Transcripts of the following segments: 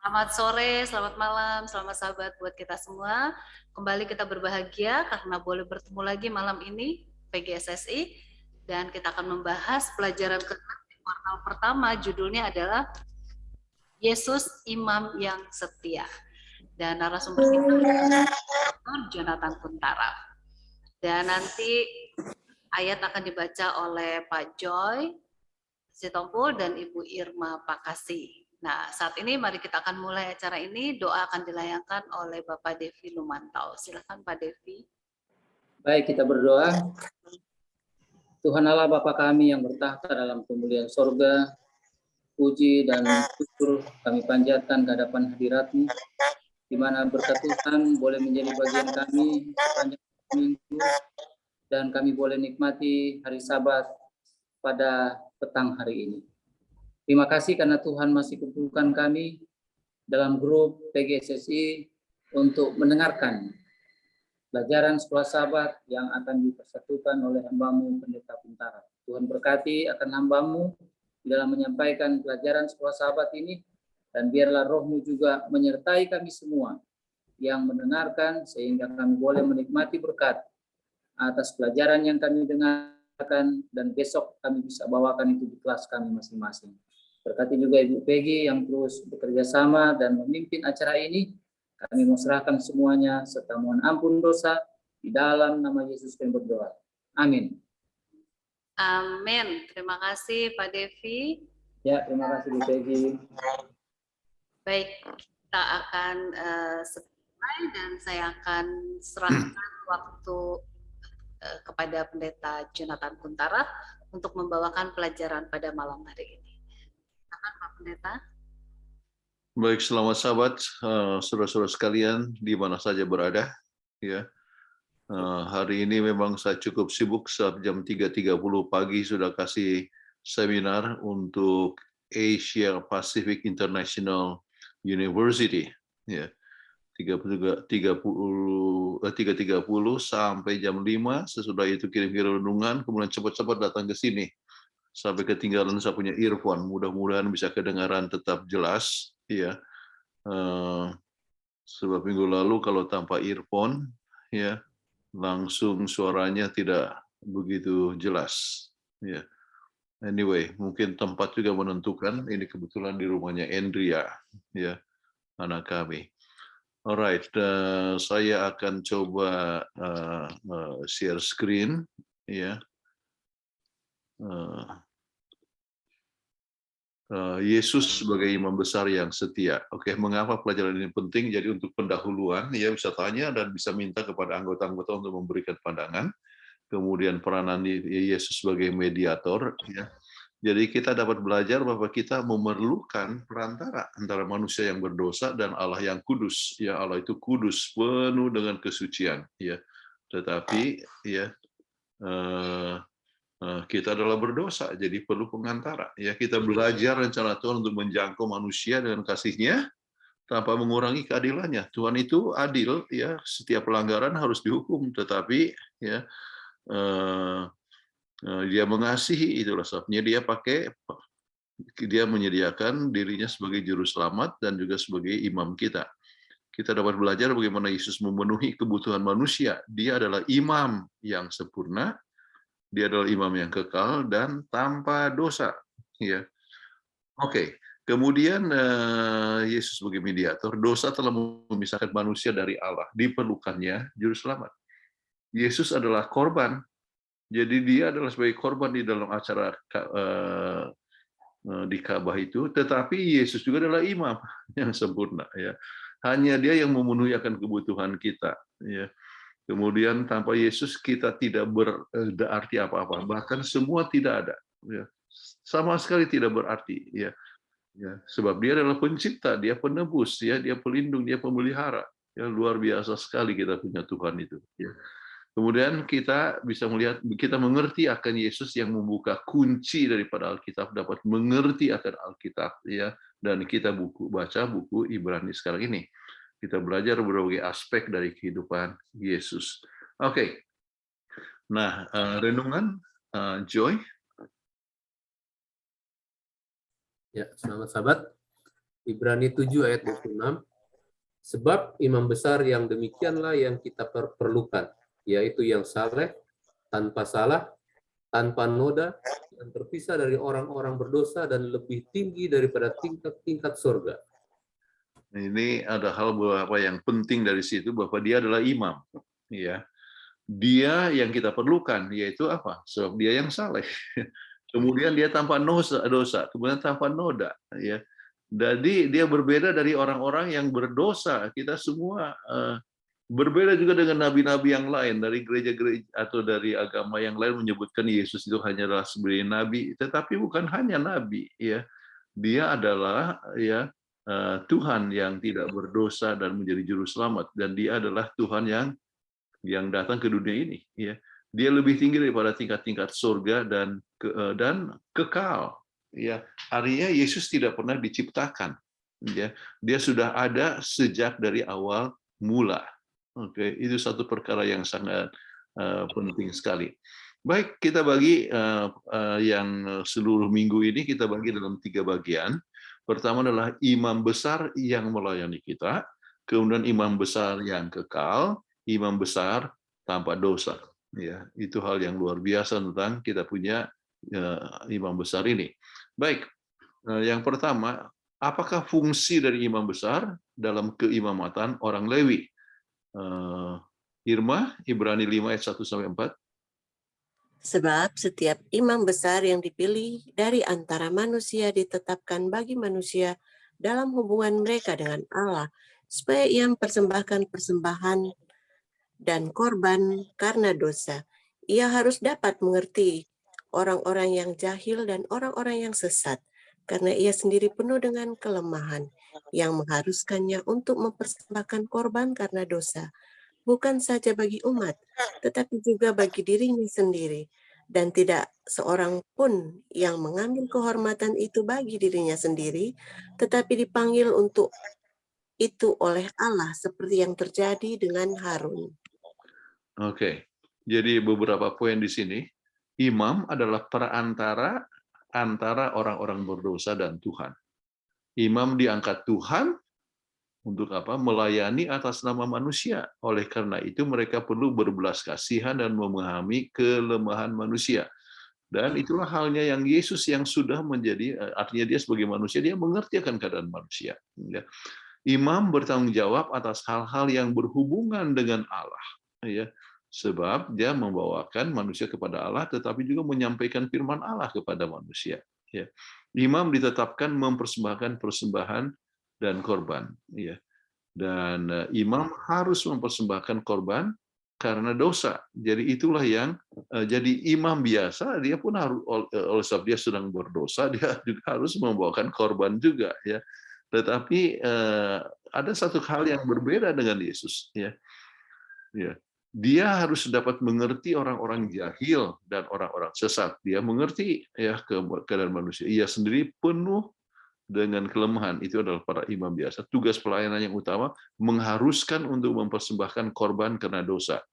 Selamat sore, selamat malam, selamat sahabat buat kita semua. Kembali kita berbahagia karena boleh bertemu lagi malam ini PGSSI dan kita akan membahas pelajaran ke-6 di kuartal pertama. Judulnya adalah Yesus Imam yang Setia. Dan narasumber kita adalah Jonathan Kuntara. Dan nanti ayat akan dibaca oleh Pak Joy Sitompul dan Ibu Irma Pakasi. Nah, saat ini mari kita akan mulai acara ini. Doa akan dilayangkan oleh Bapak Devi Lumantau. Silakan Pak Devi. Baik, kita berdoa. Tuhan Allah Bapa kami yang bertahta dalam kemuliaan sorga, puji dan syukur kami panjatkan ke hadapan hadirat-Mu, di mana berkat Tuhan boleh menjadi bagian kami sepanjang minggu, dan kami boleh nikmati hari Sabat pada petang hari ini. Terima kasih karena Tuhan masih kumpulkan kami dalam grup PGSSI untuk mendengarkan pelajaran sekolah Sabat yang akan dipersatukan oleh hamba-Mu Pendeta Kuntara. Tuhan berkati akan hamba-Mu dalam menyampaikan pelajaran sekolah Sabat ini, dan biarlah Roh-Mu juga menyertai kami semua yang mendengarkan, sehingga kami boleh menikmati berkat atas pelajaran yang kami dengarkan, dan besok kami bisa bawakan itu di kelas kami masing-masing. Berkati juga Ibu Peggy yang terus bekerja sama dan memimpin acara ini. Kami mau serahkan semuanya serta mohon ampun dosa di dalam nama Yesus kami berdoa. Amin. Amin. Terima kasih Pak Devi. Ya, terima kasih Bu Peggy. Baik, kita akan selesai dan saya akan serahkan waktu kepada Pendeta Jonathan Kuntara untuk membawakan pelajaran pada malam hari ini. Silakan Pak Pendeta. Baik, selamat sahabat, saudara-saudara sekalian di mana saja berada. Ya, hari ini memang saya cukup sibuk. Saat jam 3.30 pagi sudah kasih seminar untuk Asia Pacific International University. Ya, 3.30 sampai jam 5. Sesudah itu kirim-kirim renungan, kemudian cepat-cepat datang ke sini. Sampai ketinggalan saya punya earphone. Mudah-mudahan bisa kedengaran tetap jelas. Ya, sebab minggu lalu kalau tanpa earphone, ya langsung suaranya tidak begitu jelas. Ya, anyway, mungkin tempat juga menentukan. Ini kebetulan di rumahnya Andrea, ya anak kami. Alright, saya akan coba share screen, ya. Yesus sebagai imam besar yang setia. Oke, mengapa pelajaran ini penting? Jadi untuk pendahuluan, ya bisa tanya dan bisa minta kepada anggota-anggota untuk memberikan pandangan. Kemudian peranan Yesus sebagai mediator. Ya. Jadi kita dapat belajar bahwa kita memerlukan perantara antara manusia yang berdosa dan Allah yang kudus. Ya, Allah itu kudus, penuh dengan kesucian. Ya, tetapi ya. Kita adalah berdosa, jadi perlu pengantara. Ya, kita belajar rencana Tuhan untuk menjangkau manusia dengan kasih-Nya tanpa mengurangi keadilannya. Tuhan itu adil, ya, setiap pelanggaran harus dihukum, tetapi ya Dia mengasihi, itulah sebabnya Dia menyediakan dirinya sebagai juru selamat dan juga sebagai imam kita. Kita dapat belajar bagaimana Yesus memenuhi kebutuhan manusia. Dia adalah imam yang sempurna. Dia adalah imam yang kekal dan tanpa dosa. Ya, oke. Kemudian Yesus sebagai mediator, dosa telah memisahkan manusia dari Allah. Diperlukannya juru selamat. Yesus adalah korban. Jadi dia adalah sebagai korban di dalam acara di Ka'bah itu. Tetapi Yesus juga adalah imam yang sempurna. Ya, hanya Dia yang memenuhi akan kebutuhan kita. Ya. Kemudian tanpa Yesus kita tidak berarti apa-apa, bahkan semua tidak ada, ya. Sama sekali tidak berarti, ya. Ya, sebab Dia adalah pencipta, Dia penebus, ya, Dia pelindung, Dia pemelihara. Ya, luar biasa sekali kita punya Tuhan itu. Ya. Kemudian kita bisa melihat, kita mengerti akan Yesus yang membuka kunci daripada Alkitab, dapat mengerti akan Alkitab, ya. Dan kita baca buku Ibrani sekarang ini. Kita belajar berbagai aspek dari kehidupan Yesus. Oke. Nah, renungan Joy. Ya, selamat sahabat. Ibrani 7 ayat 26. Sebab imam besar yang demikianlah yang kita perlukan, yaitu yang saleh, tanpa salah, tanpa noda, yang terpisah dari orang-orang berdosa dan lebih tinggi daripada tingkat-tingkat surga. Ini ada hal beberapa yang penting dari situ, bahwa dia adalah imam. Ya, dia yang kita perlukan, yaitu apa? Sebab dia yang saleh. Kemudian dia tanpa dosa, kemudian tanpa noda. Ya, jadi dia berbeda dari orang-orang yang berdosa. Kita semua berbeda juga dengan nabi-nabi yang lain, dari gereja-gereja atau dari agama yang lain menyebutkan Yesus itu hanyalah sebagai nabi, tetapi bukan hanya nabi, ya. Dia adalah Tuhan yang tidak berdosa dan menjadi juru selamat, dan dia adalah Tuhan yang datang ke dunia ini, ya. Dia lebih tinggi daripada tingkat-tingkat surga dan kekal, ya. Artinya Yesus tidak pernah diciptakan, ya. Dia sudah ada sejak dari awal mula. Oke, itu satu perkara yang sangat penting sekali. Baik, kita bagi yang seluruh minggu ini kita bagi dalam 3 bagian. Pertama adalah imam besar yang melayani kita, kemudian imam besar yang kekal, imam besar tanpa dosa. Ya, itu hal yang luar biasa tentang kita punya imam besar ini. Baik, yang pertama, apakah fungsi dari imam besar dalam keimamatan orang Lewi? Irma, Ibrani 5 ayat 1-4. Sebab setiap imam besar yang dipilih dari antara manusia ditetapkan bagi manusia dalam hubungan mereka dengan Allah, supaya ia mempersembahkan persembahan dan korban karena dosa. Ia harus dapat mengerti orang-orang yang jahil dan orang-orang yang sesat, karena ia sendiri penuh dengan kelemahan, yang mengharuskannya untuk mempersembahkan korban karena dosa, bukan saja bagi umat, tetapi juga bagi dirinya sendiri. Dan tidak seorang pun yang mengambil kehormatan itu bagi dirinya sendiri, tetapi dipanggil untuk itu oleh Allah, seperti yang terjadi dengan Harun. Oke, jadi beberapa poin di sini. Imam adalah perantara antara orang-orang berdosa dan Tuhan. Imam diangkat Tuhan untuk apa? Melayani atas nama manusia. Oleh karena itu mereka perlu berbelas kasihan dan memahami kelemahan manusia. Dan itulah halnya yang Yesus yang sudah menjadi, artinya dia sebagai manusia, dia mengerti akan keadaan manusia. Imam bertanggung jawab atas hal-hal yang berhubungan dengan Allah. Ya, sebab dia membawakan manusia kepada Allah, tetapi juga menyampaikan firman Allah kepada manusia. Ya. Imam ditetapkan mempersembahkan persembahan dan korban. Ya. Dan imam harus mempersembahkan korban karena dosa. Jadi itulah yang jadi imam biasa, dia pun harus, oleh sebab dia sedang berdosa, dia juga harus membawakan korban juga. Ya. Tetapi ada satu hal yang berbeda dengan Yesus. Ya. Ya. Dia harus dapat mengerti orang-orang jahil dan orang-orang sesat. Dia mengerti ya keadaan manusia. Ia sendiri penuh dengan kelemahan. Itu adalah para imam biasa. Tugas pelayanan yang utama mengharuskan untuk mempersembahkan korban karena dosa.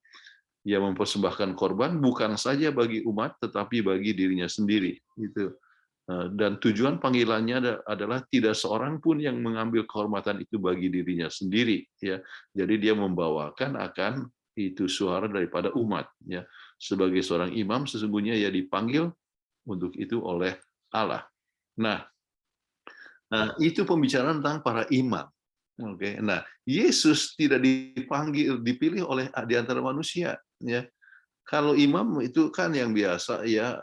Ia mempersembahkan korban bukan saja bagi umat, tetapi bagi dirinya sendiri. Itu. Dan tujuan panggilannya adalah tidak seorang pun yang mengambil kehormatan itu bagi dirinya sendiri. Ya, jadi dia membawakan akan itu suara daripada umat. Ya, sebagai seorang imam sesungguhnya ia dipanggil untuk itu oleh Allah. Nah, itu pembicaraan tentang para imam. Oke, nah Yesus tidak dipilih oleh di antara manusia. Ya, kalau imam itu kan yang biasa ya,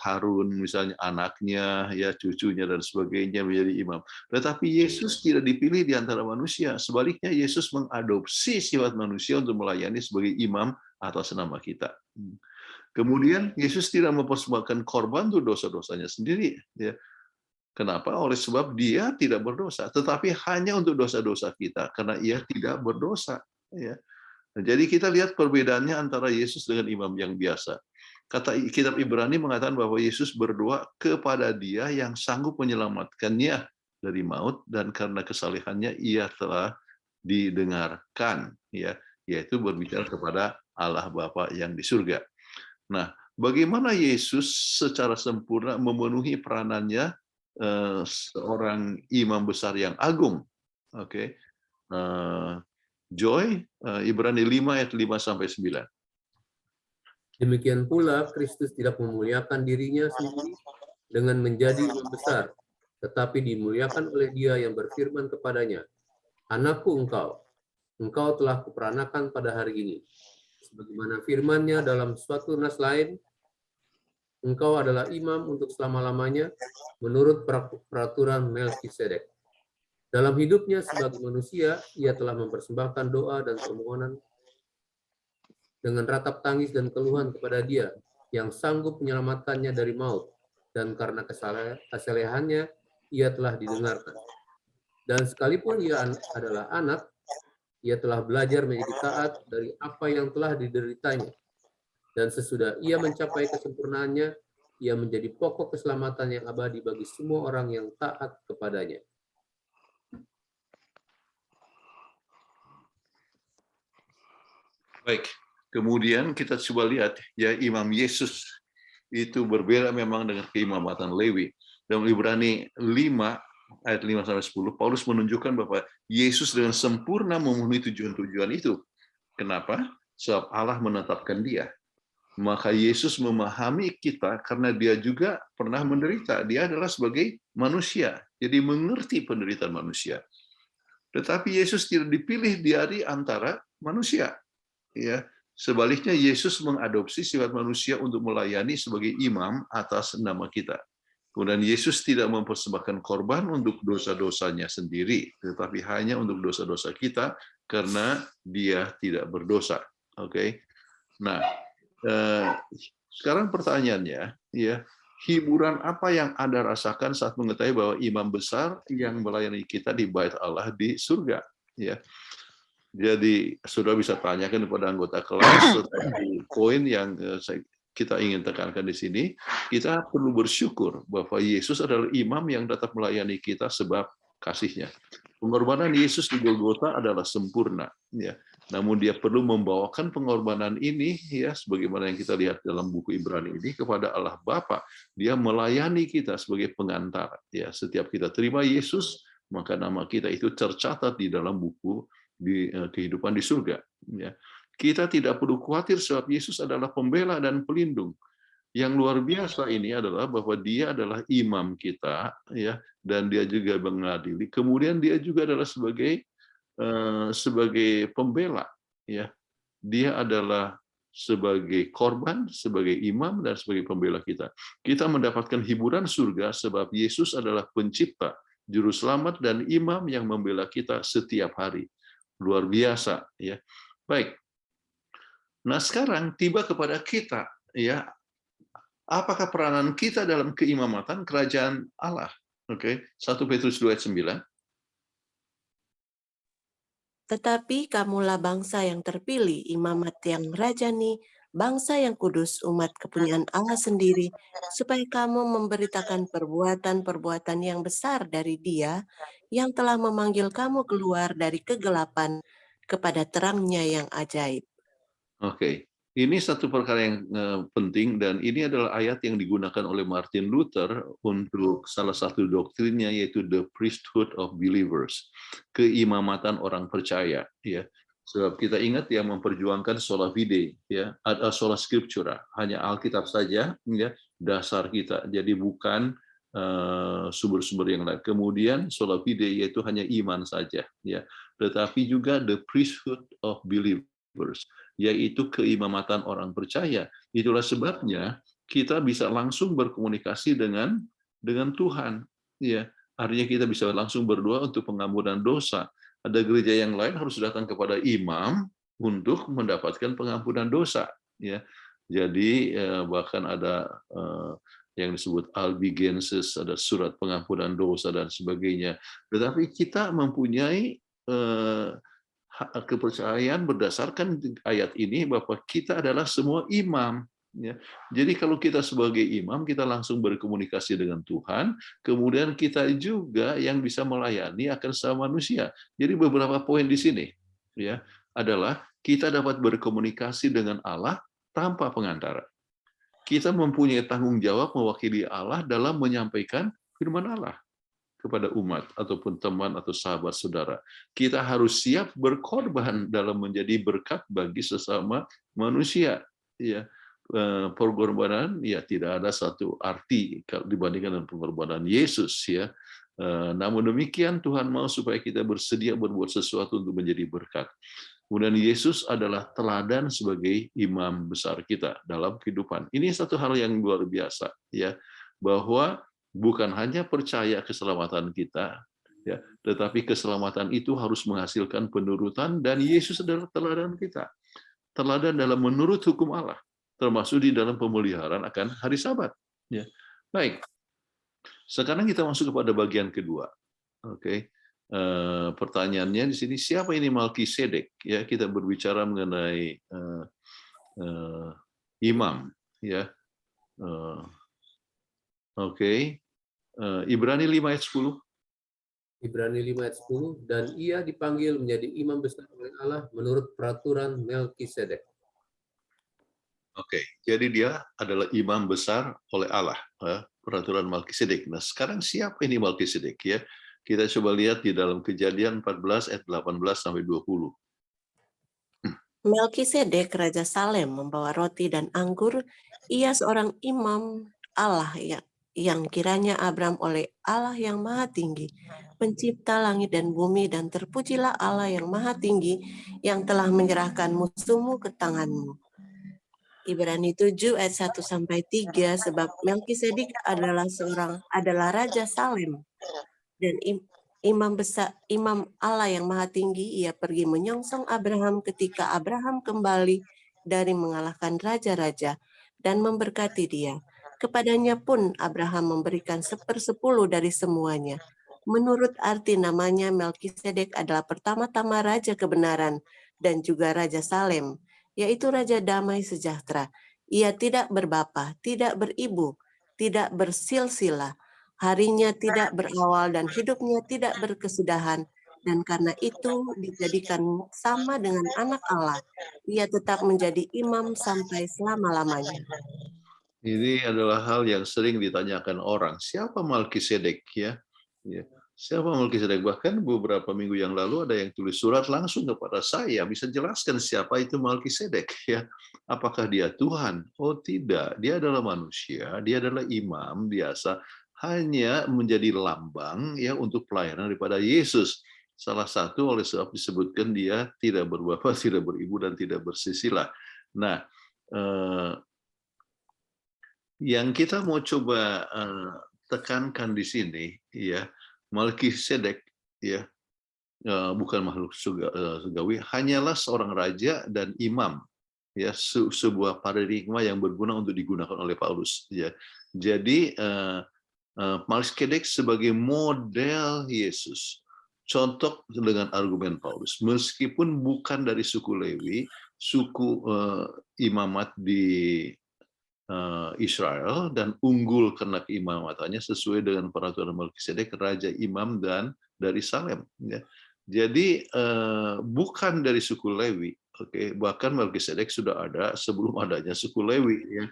Harun misalnya anaknya, ya cucunya dan sebagainya menjadi imam. Tetapi Yesus tidak dipilih di antara manusia. Sebaliknya Yesus mengadopsi sifat manusia untuk melayani sebagai imam atas nama kita. Kemudian Yesus tidak mempersembahkan korban untuk dosa-dosanya sendiri. Ya. Kenapa? Oleh sebab dia tidak berdosa, tetapi hanya untuk dosa-dosa kita, karena ia tidak berdosa. Ya. Jadi kita lihat perbedaannya antara Yesus dengan imam yang biasa. Kata kitab Ibrani mengatakan bahwa Yesus berdoa kepada Dia yang sanggup menyelamatkannya dari maut, dan karena kesalehannya ia telah didengarkan, ya, yaitu berbicara kepada Allah Bapa yang di surga. Nah, bagaimana Yesus secara sempurna memenuhi peranannya seorang imam besar yang agung. Oke. Joy, Ibrani 5 ayat 5 sampai 9. Demikian pula Kristus tidak memuliakan dirinya sendiri dengan menjadi imam besar, tetapi dimuliakan oleh Dia yang berfirman kepadanya, "Anakku engkau telah kuperanakan pada hari ini." Sebagaimana firman-Nya dalam suatu nas lain, engkau adalah imam untuk selama-lamanya menurut peraturan Melkisedek. Dalam hidupnya sebagai manusia, ia telah mempersembahkan doa dan permohonan dengan ratap tangis dan keluhan kepada Dia yang sanggup menyelamatkannya dari maut, dan karena kesalehannya ia telah didengarkan. Dan sekalipun ia adalah anak, ia telah belajar menjadi taat dari apa yang telah dideritanya. Dan sesudah ia mencapai kesempurnaannya, ia menjadi pokok keselamatan yang abadi bagi semua orang yang taat kepadanya. Baik, kemudian kita coba lihat ya, Imam Yesus itu berbeda memang dengan keimamatan Lewi. Dalam Ibrani 5 ayat 5 sampai 10, Paulus menunjukkan bahwa Yesus dengan sempurna memenuhi tujuan-tujuan itu. Kenapa? Sebab Allah menetapkan Dia. Maka Yesus memahami kita karena Dia juga pernah menderita. Dia adalah sebagai manusia, jadi mengerti penderitaan manusia. Tetapi Yesus tidak dipilih dari antara manusia. Ya, sebaliknya Yesus mengadopsi sifat manusia untuk melayani sebagai imam atas nama kita. Kemudian Yesus tidak mempersembahkan korban untuk dosa-dosanya sendiri, tetapi hanya untuk dosa-dosa kita karena Dia tidak berdosa. Oke. Nah, sekarang pertanyaannya, ya, hiburan apa yang Anda rasakan saat mengetahui bahwa imam besar yang melayani kita di Bait Allah di surga, ya? Jadi sudah bisa tanyakan kepada anggota kelas, tetapi poin yang kita ingin tekankan di sini, kita perlu bersyukur bahwa Yesus adalah imam yang datang melayani kita sebab kasih-Nya. Pengorbanan Yesus di Golgota adalah sempurna, ya. Namun Dia perlu membawakan pengorbanan ini, ya, sebagaimana yang kita lihat dalam buku Ibrani ini, kepada Allah Bapa. Dia melayani kita sebagai pengantar, ya. Setiap kita terima Yesus, maka nama kita itu tercatat di dalam buku di kehidupan di surga, ya. Kita tidak perlu khawatir sebab Yesus adalah pembela dan pelindung. Yang luar biasa ini adalah bahwa Dia adalah imam kita, ya, dan Dia juga mengadili. Kemudian Dia juga adalah sebagai pembela, ya. Dia adalah sebagai korban, sebagai imam, dan sebagai pembela kita. Kita mendapatkan hiburan surga sebab Yesus adalah pencipta, juru selamat, dan imam yang membela kita setiap hari. Luar biasa, ya. Baik. Nah, sekarang tiba kepada kita, ya. Apakah peranan kita dalam keimamatan kerajaan Allah? Oke, 1 Petrus 2 ayat 9. Tetapi kamulah bangsa yang terpilih, imamat yang rajani, bangsa yang kudus, umat kepunyaan Allah sendiri, supaya kamu memberitakan perbuatan-perbuatan yang besar dari Dia yang telah memanggil kamu keluar dari kegelapan kepada terang-Nya yang ajaib. Oke. Ini satu perkara yang penting, dan ini adalah ayat yang digunakan oleh Martin Luther untuk salah satu doktrinnya, yaitu the priesthood of believers, keimamatan orang percaya, ya. Sebab kita ingat yang memperjuangkan sola fide, ya, sola scriptura, hanya Alkitab saja, ya, dasar kita. Jadi bukan sumber-sumber yang lain. Kemudian sola fide yaitu hanya iman saja, ya. Tetapi juga the priesthood of believers, yaitu keimamatan orang percaya. Itulah sebabnya kita bisa langsung berkomunikasi dengan Tuhan, ya. Artinya kita bisa langsung berdoa untuk pengampunan dosa. Ada gereja yang lain harus datang kepada imam untuk mendapatkan pengampunan dosa, ya. Jadi bahkan ada yang disebut albigensis, ada surat pengampunan dosa dan sebagainya. Tetapi kita mempunyai kepercayaan berdasarkan ayat ini bahwa kita adalah semua imam, ya. Jadi kalau kita sebagai imam, kita langsung berkomunikasi dengan Tuhan, kemudian kita juga yang bisa melayani akan sesama manusia. Jadi beberapa poin di sini, ya, adalah kita dapat berkomunikasi dengan Allah tanpa pengantara. Kita mempunyai tanggung jawab mewakili Allah dalam menyampaikan firman Allah kepada umat ataupun teman atau sahabat saudara. Kita harus siap berkorban dalam menjadi berkat bagi sesama manusia. Ya, pengorbanan ya tidak ada satu arti dibandingkan dengan pengorbanan Yesus ya. Namun demikian Tuhan mau supaya kita bersedia berbuat sesuatu untuk menjadi berkat. Kemudian Yesus adalah teladan sebagai imam besar kita dalam kehidupan. Ini satu hal yang luar biasa ya, bahwa bukan hanya percaya keselamatan kita ya, tetapi keselamatan itu harus menghasilkan penurutan, dan Yesus adalah teladan kita. Teladan dalam menurut hukum Allah, termasuk di dalam pemeliharaan akan hari Sabat ya. Baik. Sekarang kita masuk kepada bagian kedua. Oke. Pertanyaannya di sini, siapa ini Melkisedek? Ya, kita berbicara mengenai imam. Ya, oke. Ibrani 5 ayat 10. Ibrani 5 ayat 10, dan ia dipanggil menjadi imam besar oleh Allah menurut peraturan Melkisedek. Oke, jadi dia adalah imam besar oleh Allah, peraturan Melkisedek. Nah, sekarang siapa ini Melkisedek ya? Kita coba lihat di dalam Kejadian 14 ayat 18 sampai 20. Melkisedek Raja Salem membawa roti dan anggur. Ia seorang imam Allah yang kiranya Abram oleh Allah yang Maha Tinggi, pencipta langit dan bumi, dan terpujilah Allah yang Maha Tinggi yang telah menyerahkan musuhmu ke tanganmu. Ibrani 7 ayat 1 sampai 3, sebab Melkisedek adalah Raja Salem dan imam Allah yang Maha Tinggi. Ia pergi menyongsong Abraham ketika Abraham kembali dari mengalahkan raja-raja dan memberkati dia. Kepadanya pun Abraham memberikan 1/10 dari semuanya. Menurut arti namanya, Melkisedek adalah pertama-tama Raja Kebenaran dan juga Raja Salem, yaitu Raja Damai Sejahtera. Ia tidak berbapa, tidak beribu, tidak bersilsilah, harinya tidak berawal, dan hidupnya tidak berkesudahan. Dan karena itu dijadikan sama dengan anak Allah. Ia tetap menjadi imam sampai selama-lamanya. Ini adalah hal yang sering ditanyakan orang. Siapa Melkisedek ya? Siapa Melkisedek? Bahkan beberapa minggu yang lalu ada yang tulis surat langsung kepada saya, bisa jelaskan siapa itu Melkisedek ya? Apakah dia Tuhan? Oh tidak, dia adalah manusia, dia adalah imam biasa, hanya menjadi lambang ya untuk pelayanan daripada Yesus. Salah satu oleh sebab disebutkan dia tidak berbapa, tidak beribu, dan tidak bersisilah. Nah, yang kita mau coba tekankan di sini ya, Melkisedek ya, bukan makhluk surgawi, hanyalah seorang raja dan imam ya, sebuah paradigma yang berguna untuk digunakan oleh Paulus ya. Jadi Melkisedek sebagai model Yesus, contoh dengan argumen Paulus, meskipun bukan dari suku Lewi, suku imamat di Israel, dan unggul karena keimamannya sesuai dengan peraturan Melkisedek, raja imam dan dari Salem ya. Jadi bukan dari suku Lewi, oke. Bahkan Melkisedek sudah ada sebelum adanya suku Lewi ya.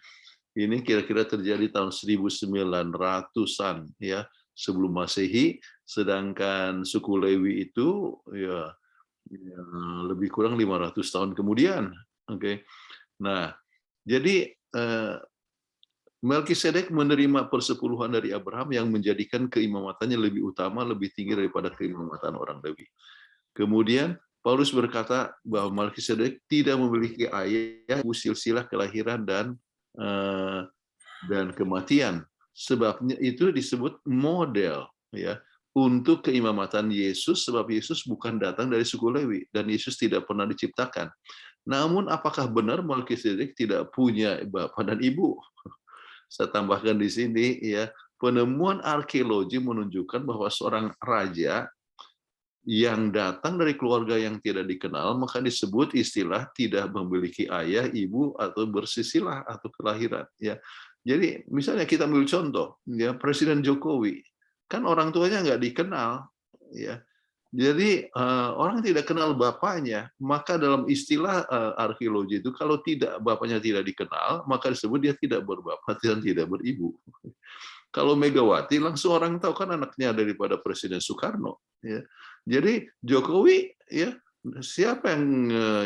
Ini kira-kira terjadi tahun 1900-an ya sebelum Masehi, sedangkan suku Lewi itu ya lebih kurang 500 tahun kemudian, oke. Nah, jadi Melkisedek menerima persepuluhan dari Abraham yang menjadikan keimamannya lebih utama, lebih tinggi daripada keimamatan orang Lewi. Kemudian Paulus berkata bahwa Melkisedek tidak memiliki ayah, silsilah kelahiran dan kematian. Sebabnya itu disebut model ya untuk keimamatan Yesus, sebab Yesus bukan datang dari suku Lewi dan Yesus tidak pernah diciptakan. Namun apakah benar Melkisedek tidak punya bapak dan ibu? Saya tambahkan di sini ya, penemuan arkeologi menunjukkan bahwa seorang raja yang datang dari keluarga yang tidak dikenal, maka disebut istilah tidak memiliki ayah, ibu, atau bersisilah atau kelahiran ya. Jadi misalnya kita ambil contoh ya, Presiden Jokowi kan orang tuanya nggak dikenal ya. Jadi orang tidak kenal bapaknya, maka dalam istilah arkeologi itu kalau bapaknya tidak dikenal, maka disebut dia tidak berbapa dan tidak beribu. Kalau Megawati langsung orang tahu kan anaknya daripada Presiden Soekarno. Ya. Jadi Jokowi, ya siapa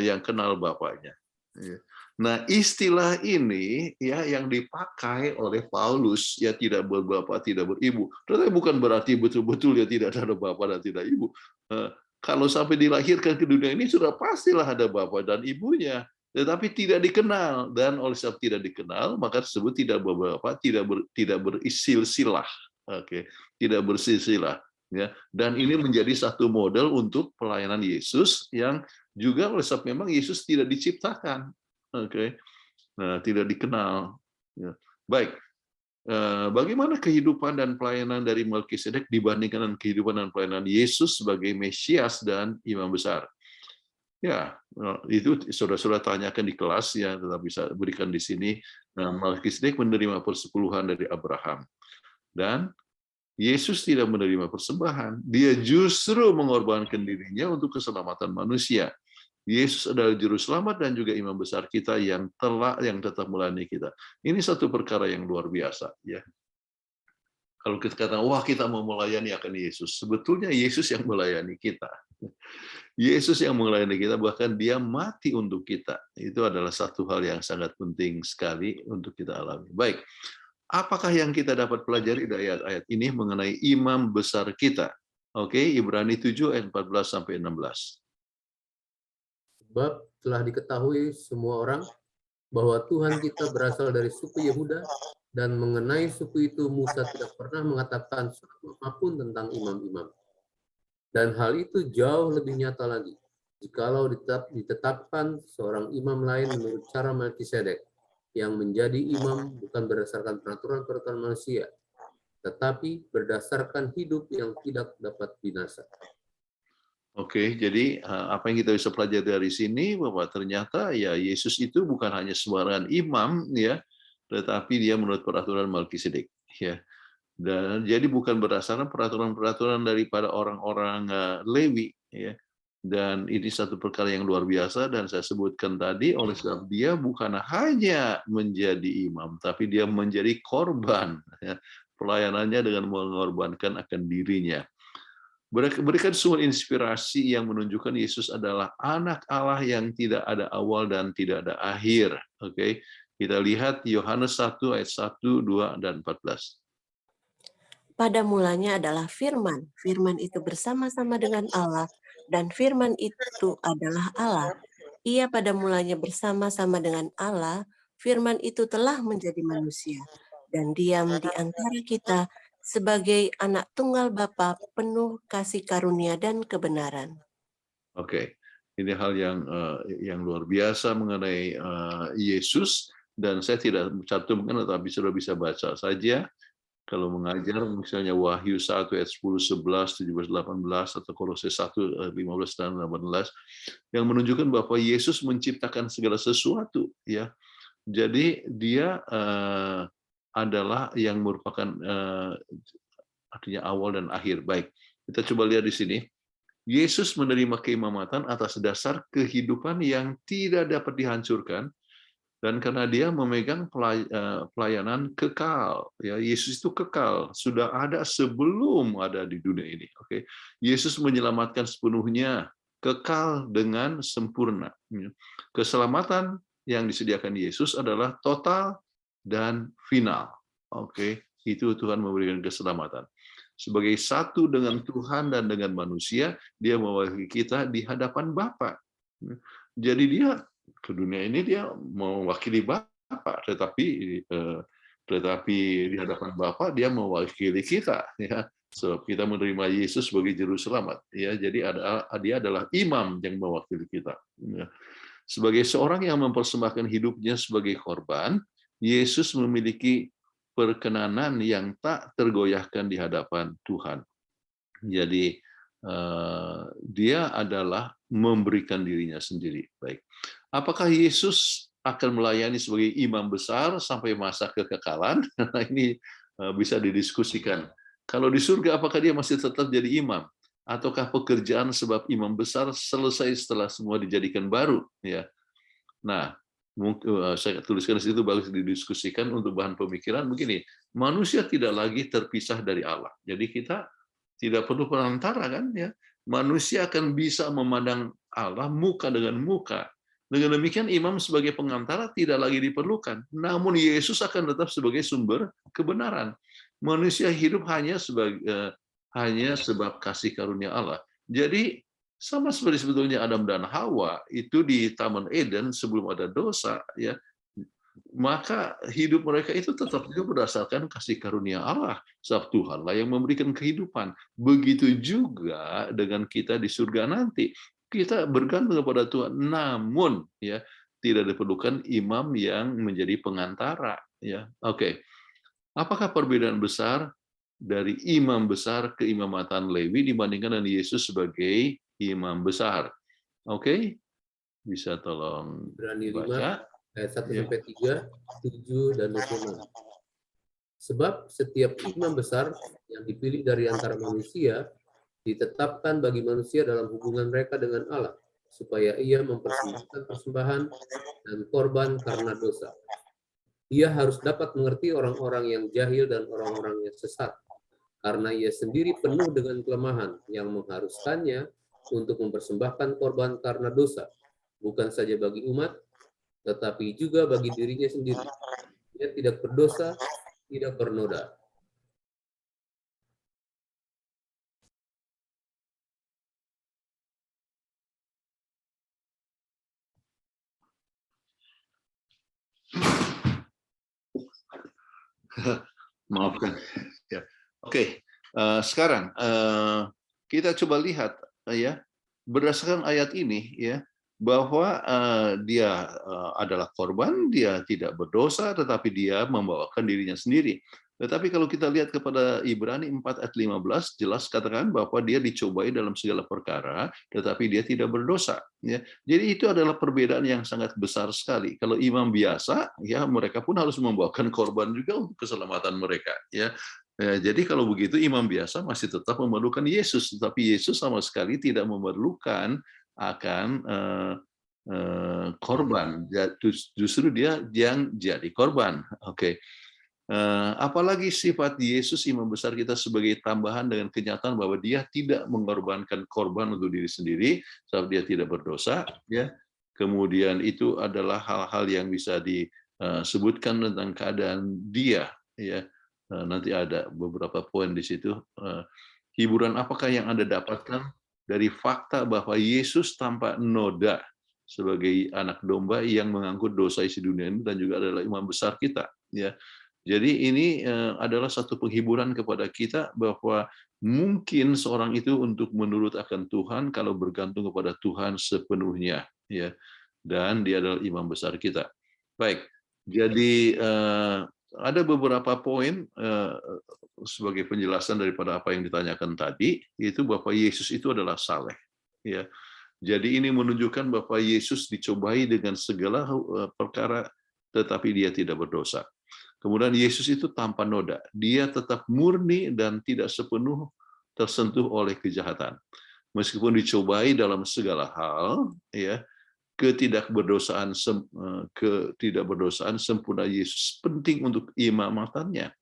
yang kenal bapaknya? Ya. Nah, istilah ini ya yang dipakai oleh Paulus, ya tidak berbapak, tidak beribu. Tetapi bukan berarti betul-betul ya tidak ada bapak dan tidak ibu. Kalau sampai dilahirkan ke dunia ini sudah pastilah ada bapak dan ibunya, tetapi tidak dikenal, dan oleh sebab tidak dikenal maka tersebut tidak berbapak, tidak bersilsilah. Oke, tidak bersilsilah. Ya, dan ini menjadi satu model untuk pelayanan Yesus yang juga oleh sebab memang Yesus tidak diciptakan. Oke, nah, tidak dikenal. Ya. Baik, bagaimana kehidupan dan pelayanan dari Melkisedek dibandingkan dengan kehidupan dan pelayanan Yesus sebagai Mesias dan Imam Besar? Ya, itu saudara-saudara tanyakan di kelas ya, tetap bisa berikan di sini. Nah, Melkisedek menerima persepuluhan dari Abraham, dan Yesus tidak menerima persembahan. Dia justru mengorbankan dirinya untuk keselamatan manusia. Yesus adalah juru selamat dan juga imam besar kita yang tetap melayani kita. Ini satu perkara yang luar biasa, ya. Kalau kita katakan, wah kita mau melayani akan Yesus, sebetulnya Yesus yang melayani kita. Yesus yang melayani kita, bahkan Dia mati untuk kita. Itu adalah satu hal yang sangat penting sekali untuk kita alami. Baik, apakah yang kita dapat pelajari dari ayat-ayat ini mengenai imam besar kita? Oke, Ibrani 7 ayat 14 sampai 16. Sebab telah diketahui semua orang bahwa Tuhan kita berasal dari suku Yehuda, dan mengenai suku itu Musa tidak pernah mengatakan sesuatu apapun tentang imam-imam. Dan hal itu jauh lebih nyata lagi jikalau ditetapkan seorang imam lain menurut cara Melkisedek, yang menjadi imam bukan berdasarkan peraturan-peraturan manusia, tetapi berdasarkan hidup yang tidak dapat binasa. Oke, jadi apa yang kita bisa pelajari dari sini bahwa ternyata ya Yesus itu bukan hanya sembarangan imam ya, tetapi dia menurut peraturan Melkisedek ya. Dan jadi bukan berdasarkan peraturan-peraturan daripada orang-orang Lewi ya. Dan ini satu perkara yang luar biasa, dan saya sebutkan tadi oleh sebab dia bukan hanya menjadi imam, tapi dia menjadi korban ya. Pelayanannya dengan mengorbankan akan dirinya. Berikan sumber inspirasi yang menunjukkan Yesus adalah anak Allah yang tidak ada awal dan tidak ada akhir. Oke, kita lihat Yohanes 1 ayat 1, 2, dan 14. Pada mulanya adalah Firman. Firman itu bersama-sama dengan Allah, dan Firman itu adalah Allah. Ia pada mulanya bersama-sama dengan Allah. Firman itu telah menjadi manusia dan diam di antara kita sebagai anak tunggal Bapa, penuh kasih karunia dan kebenaran. Oke, ini hal yang luar biasa mengenai Yesus, dan saya tidak mencantumkan, tetapi sudah bisa baca saja. Kalau mengajar misalnya Wahyu 1 ayat 10, 11, 17, 18, atau Kolose 1 15 dan 18, yang menunjukkan bahwa Yesus menciptakan segala sesuatu ya. Jadi dia adalah yang merupakan artinya awal dan akhir. Baik, kita coba lihat di sini. Yesus menerima keimamatan atas dasar kehidupan yang tidak dapat dihancurkan, dan karena dia memegang pelayanan kekal. Ya, Yesus itu kekal, sudah ada sebelum ada di dunia ini. Oke, Yesus menyelamatkan sepenuhnya, kekal dengan sempurna. Keselamatan yang disediakan Yesus adalah total dan final. Oke, itu Tuhan memberikan keselamatan. Sebagai satu dengan Tuhan dan dengan manusia, dia mewakili kita di hadapan Bapa. Jadi dia ke dunia ini dia mewakili Bapa, tetapi di hadapan Bapa dia mewakili kita. Ya, so, kita menerima Yesus sebagai juru selamat. Ya, jadi dia adalah imam yang mewakili kita. Ya. Sebagai seorang yang mempersembahkan hidupnya sebagai korban, Yesus memiliki perkenanan yang tak tergoyahkan di hadapan Tuhan. Jadi dia adalah memberikan dirinya sendiri. Baik, apakah Yesus akan melayani sebagai imam besar sampai masa kekekalan? Ini bisa didiskusikan. Kalau di surga, apakah dia masih tetap jadi imam? Ataukah pekerjaan sebab imam besar selesai setelah semua dijadikan baru? Ya. Nah, saya tuliskan di situ bagus didiskusikan untuk bahan pemikiran begini, manusia tidak lagi terpisah dari Allah. Jadi kita tidak perlu perantara kan ya. Manusia akan bisa memandang Allah muka dengan muka. Dengan demikian imam sebagai pengantara tidak lagi diperlukan. Namun Yesus akan tetap sebagai sumber kebenaran. Manusia hidup hanya sebab kasih karunia Allah. Jadi sama seperti sebetulnya Adam dan Hawa itu di Taman Eden sebelum ada dosa, ya, maka hidup mereka itu tetap juga berdasarkan kasih karunia Allah. Sebab Tuhanlah yang memberikan kehidupan. Begitu juga dengan kita di surga nanti. Kita bergantung kepada Tuhan, namun ya tidak diperlukan imam yang menjadi pengantara. Ya, oke. Apakah perbedaan besar dari imam besar ke imamatan Lewi dibandingkan dengan Yesus sebagai imam besar? Oke, bisa tolong Ibrani 5 baca. ayat 1-3, 7 dan 26. Sebab setiap imam besar yang dipilih dari antara manusia ditetapkan bagi manusia dalam hubungan mereka dengan Allah, supaya ia mempersembahkan persembahan dan korban karena dosa. Ia harus dapat mengerti orang-orang yang jahil dan orang-orang yang sesat, karena ia sendiri penuh dengan kelemahan yang mengharuskannya untuk mempersembahkan korban karena dosa, bukan saja bagi umat, tetapi juga bagi dirinya sendiri. Ia tidak berdosa, tidak bernoda. Maafkan. Ya. Oke, sekarang kita coba lihat ya berdasarkan ayat ini ya bahwa dia adalah korban, dia tidak berdosa, tetapi dia membawakan dirinya sendiri. Tetapi kalau kita lihat kepada Ibrani 4 ayat 15, jelas katakan bahwa dia dicobai dalam segala perkara, tetapi dia tidak berdosa. Ya. Jadi itu adalah perbedaan yang sangat besar sekali. Kalau imam biasa, ya mereka pun harus membawakan korban juga untuk keselamatan mereka. Ya. Jadi kalau begitu imam biasa masih tetap memerlukan Yesus, tetapi Yesus sama sekali tidak memerlukan akan korban. Justru dia yang jadi korban. Oke. Apalagi sifat Yesus imam besar kita sebagai tambahan dengan kenyataan bahwa dia tidak mengorbankan korban untuk diri sendiri sebab dia tidak berdosa, ya. Kemudian itu adalah hal-hal yang bisa disebutkan tentang keadaan dia, ya. Nanti ada beberapa poin di situ. Hiburan apakah yang Anda dapatkan dari fakta bahwa Yesus tanpa noda sebagai anak domba yang mengangkut dosa isi dunia ini dan juga adalah imam besar kita, ya. Jadi ini adalah satu penghiburan kepada kita bahwa mungkin seorang itu untuk menurut akan Tuhan kalau bergantung kepada Tuhan sepenuhnya, ya. Dan dia adalah imam besar kita. Baik, jadi ada beberapa poin sebagai penjelasan daripada apa yang ditanyakan tadi, yaitu bahwa Yesus itu adalah saleh, ya. Jadi ini menunjukkan bahwa Yesus dicobai dengan segala perkara, tetapi dia tidak berdosa. Kemudian Yesus itu tanpa noda, dia tetap murni dan tidak sepenuh tersentuh oleh kejahatan. Meskipun dicobai dalam segala hal, ya, ketidakberdosaan sempurna Yesus penting untuk imamatannya.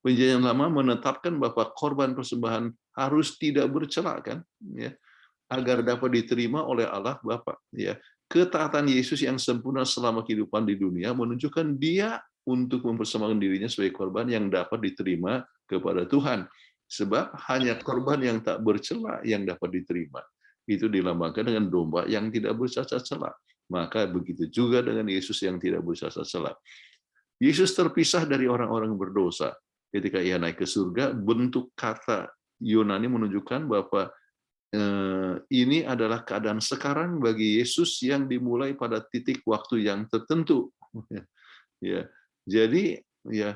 Perjanjian Lama menetapkan bahwa korban persembahan harus tidak bercela, kan, ya, agar dapat diterima oleh Allah Bapa. Ya, ketaatan Yesus yang sempurna selama kehidupan di dunia menunjukkan dia untuk mempersembahkan dirinya sebagai korban yang dapat diterima kepada Tuhan. Sebab hanya korban yang tak bercela yang dapat diterima. Itu dilambangkan dengan domba yang tidak bercacat cela. Maka begitu juga dengan Yesus yang tidak bercacat cela. Yesus terpisah dari orang-orang berdosa. Ketika ia naik ke surga, bentuk kata Yunani menunjukkan bahwa ini adalah keadaan sekarang bagi Yesus yang dimulai pada titik waktu yang tertentu. Ya. Jadi ya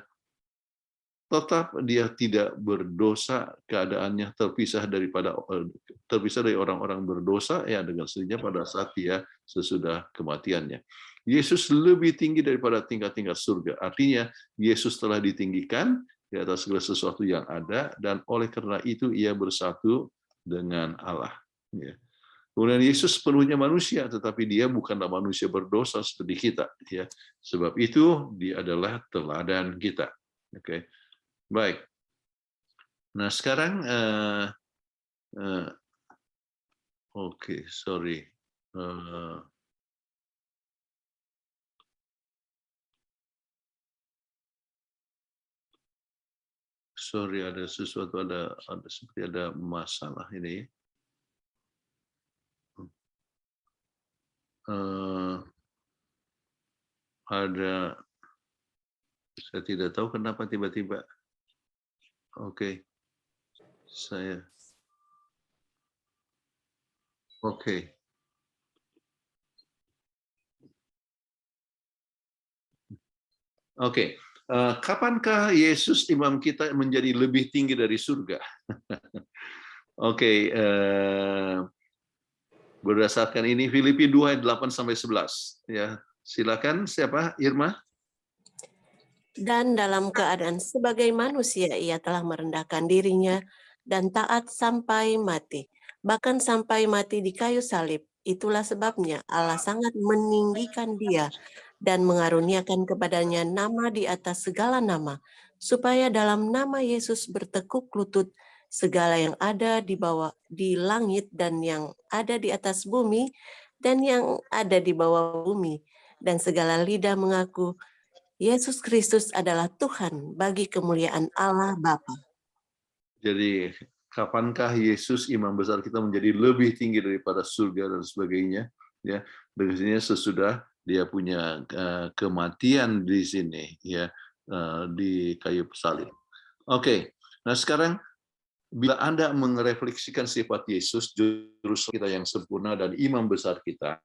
tetap dia tidak berdosa, keadaannya terpisah dari orang-orang berdosa ya dengan sendirinya pada saat dia sesudah kematiannya. Yesus lebih tinggi daripada tingkat-tingkat surga. Artinya Yesus telah ditinggikan di atas segala sesuatu yang ada dan oleh karena itu ia bersatu dengan Allah. Ya. Kemudian Yesus sepenuhnya manusia, tetapi dia bukanlah manusia berdosa seperti kita. Ya, sebab itu dia adalah teladan kita. Oke, baik. Nah sekarang, sorry. Sorry, ada sesuatu, ada seperti ada masalah ini. Saya tidak tahu kenapa tiba-tiba. Oke. Oke. Kapankah Yesus imam kita menjadi lebih tinggi dari surga? Oke. Berdasarkan ini Filipi 2 ayat 8 sampai 11. Ya, silakan siapa? Irma. Dan dalam keadaan sebagai manusia ia telah merendahkan dirinya dan taat sampai mati, bahkan sampai mati di kayu salib. Itulah sebabnya Allah sangat meninggikan dia dan mengaruniakan kepadanya nama di atas segala nama, supaya dalam nama Yesus bertekuk lutut segala yang ada di bawah di langit dan yang ada di atas bumi dan yang ada di bawah bumi, dan segala lidah mengaku Yesus Kristus adalah Tuhan bagi kemuliaan Allah Bapa. Jadi kapankah Yesus imam besar kita menjadi lebih tinggi daripada surga dan sebagainya? Ya, biasanya sesudah dia punya kematian di sini, ya, di kayu salib. Oke, nah sekarang bila Anda merefleksikan sifat Yesus, juru kita yang sempurna dan imam besar kita,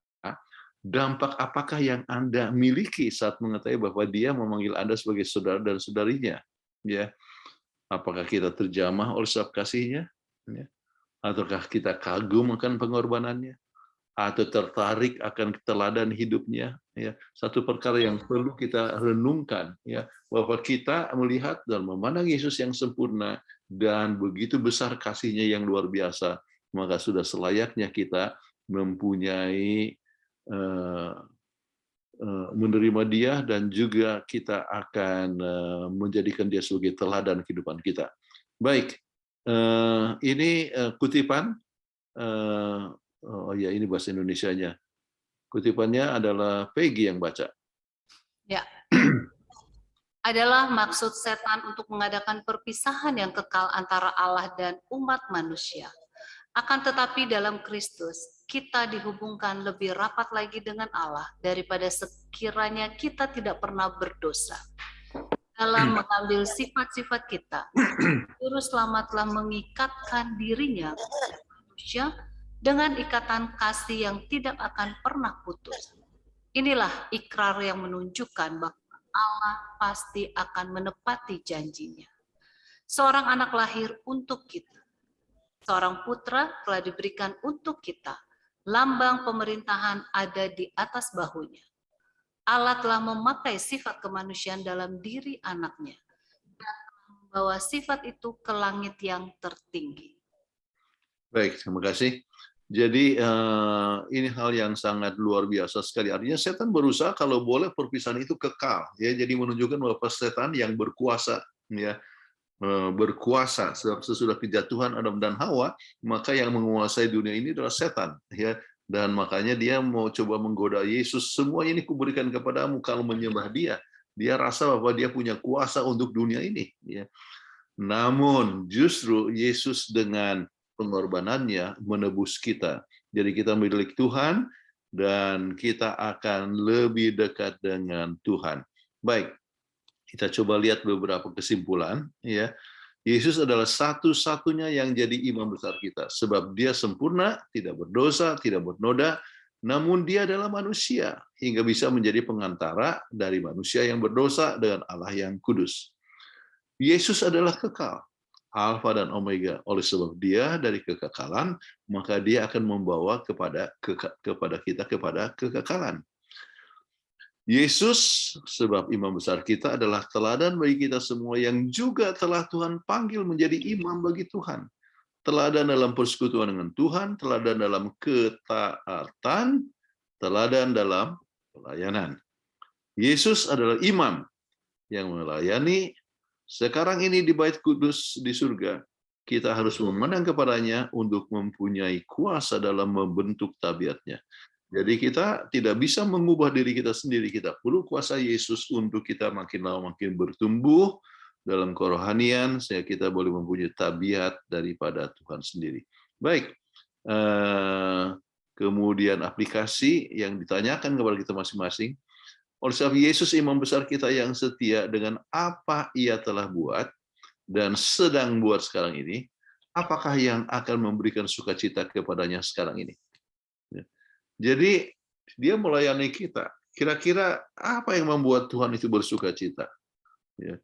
dampak apakah yang Anda miliki saat mengetahui bahwa dia memanggil Anda sebagai saudara dan saudarinya? Ya, apakah kita terjamah oleh sebab kasihnya? Ya. Ataukah kita kagum akan pengorbanannya? Atau tertarik akan teladan hidupnya? Ya, satu perkara yang perlu kita renungkan, ya, bahwa kita melihat dan memandang Yesus yang sempurna dan begitu besar kasihnya yang luar biasa, maka sudah selayaknya kita mempunyai menerima dia dan juga kita akan menjadikan dia sebagai teladan kehidupan kita. Baik, ini kutipan, ini bahasa Indonesianya. Kutipannya adalah Peggy yang baca. Ya. Adalah maksud setan untuk mengadakan perpisahan yang kekal antara Allah dan umat manusia. Akan tetapi dalam Kristus, kita dihubungkan lebih rapat lagi dengan Allah daripada sekiranya kita tidak pernah berdosa. Dalam mengambil sifat-sifat kita, Juru Selamat telah mengikatkan dirinya kepada manusia dengan ikatan kasih yang tidak akan pernah putus. Inilah ikrar yang menunjukkan bahwa Allah pasti akan menepati janjinya. Seorang anak lahir untuk kita. Seorang putra telah diberikan untuk kita. Lambang pemerintahan ada di atas bahunya. Allah telah memakai sifat kemanusiaan dalam diri anaknya dan membawa sifat itu ke langit yang tertinggi. Baik, terima kasih. Jadi ini hal yang sangat luar biasa sekali. Artinya setan berusaha kalau boleh perpisahan itu kekal, ya. Jadi menunjukkan bahwa setan yang berkuasa, ya, berkuasa. Sebab sesudah kejatuhan Adam dan Hawa, maka yang menguasai dunia ini adalah setan, ya. Dan makanya dia mau coba menggoda Yesus. Semua ini kuberikan kepadamu kalau menyembah dia. Dia rasa bahwa dia punya kuasa untuk dunia ini, ya. Namun justru Yesus dengan pengorbanannya menebus kita. Jadi kita milik Tuhan dan kita akan lebih dekat dengan Tuhan. Baik, kita coba lihat beberapa kesimpulan. Ya, Yesus adalah satu-satunya yang jadi imam besar kita. Sebab dia sempurna, tidak berdosa, tidak bernoda, namun dia adalah manusia, hingga bisa menjadi pengantara dari manusia yang berdosa dengan Allah yang kudus. Yesus adalah kekal, Alfa dan Omega. Oleh sebab dia dari kekekalan, maka dia akan membawa kepada kita kepada kekekalan. Yesus, sebab imam besar kita, adalah teladan bagi kita semua yang juga telah Tuhan panggil menjadi imam bagi Tuhan. teladan dalam persekutuan dengan Tuhan, teladan dalam ketaatan, teladan dalam pelayanan. Yesus adalah imam yang melayani. Sekarang ini di Bait Kudus di surga, kita harus memandang kepadanya untuk mempunyai kuasa dalam membentuk tabiatnya. Jadi kita tidak bisa mengubah diri kita sendiri, kita perlu kuasa Yesus untuk kita makin lama makin bertumbuh dalam kerohanian, sehingga kita boleh mempunyai tabiat daripada Tuhan sendiri. Baik, kemudian aplikasi yang ditanyakan kepada kita masing-masing. Oleh sebab Yesus imam besar kita yang setia dengan apa ia telah buat dan sedang buat sekarang ini, apakah yang akan memberikan sukacita kepadanya sekarang ini? Jadi dia melayani kita. Kira-kira apa yang membuat Tuhan itu bersukacita? Ya.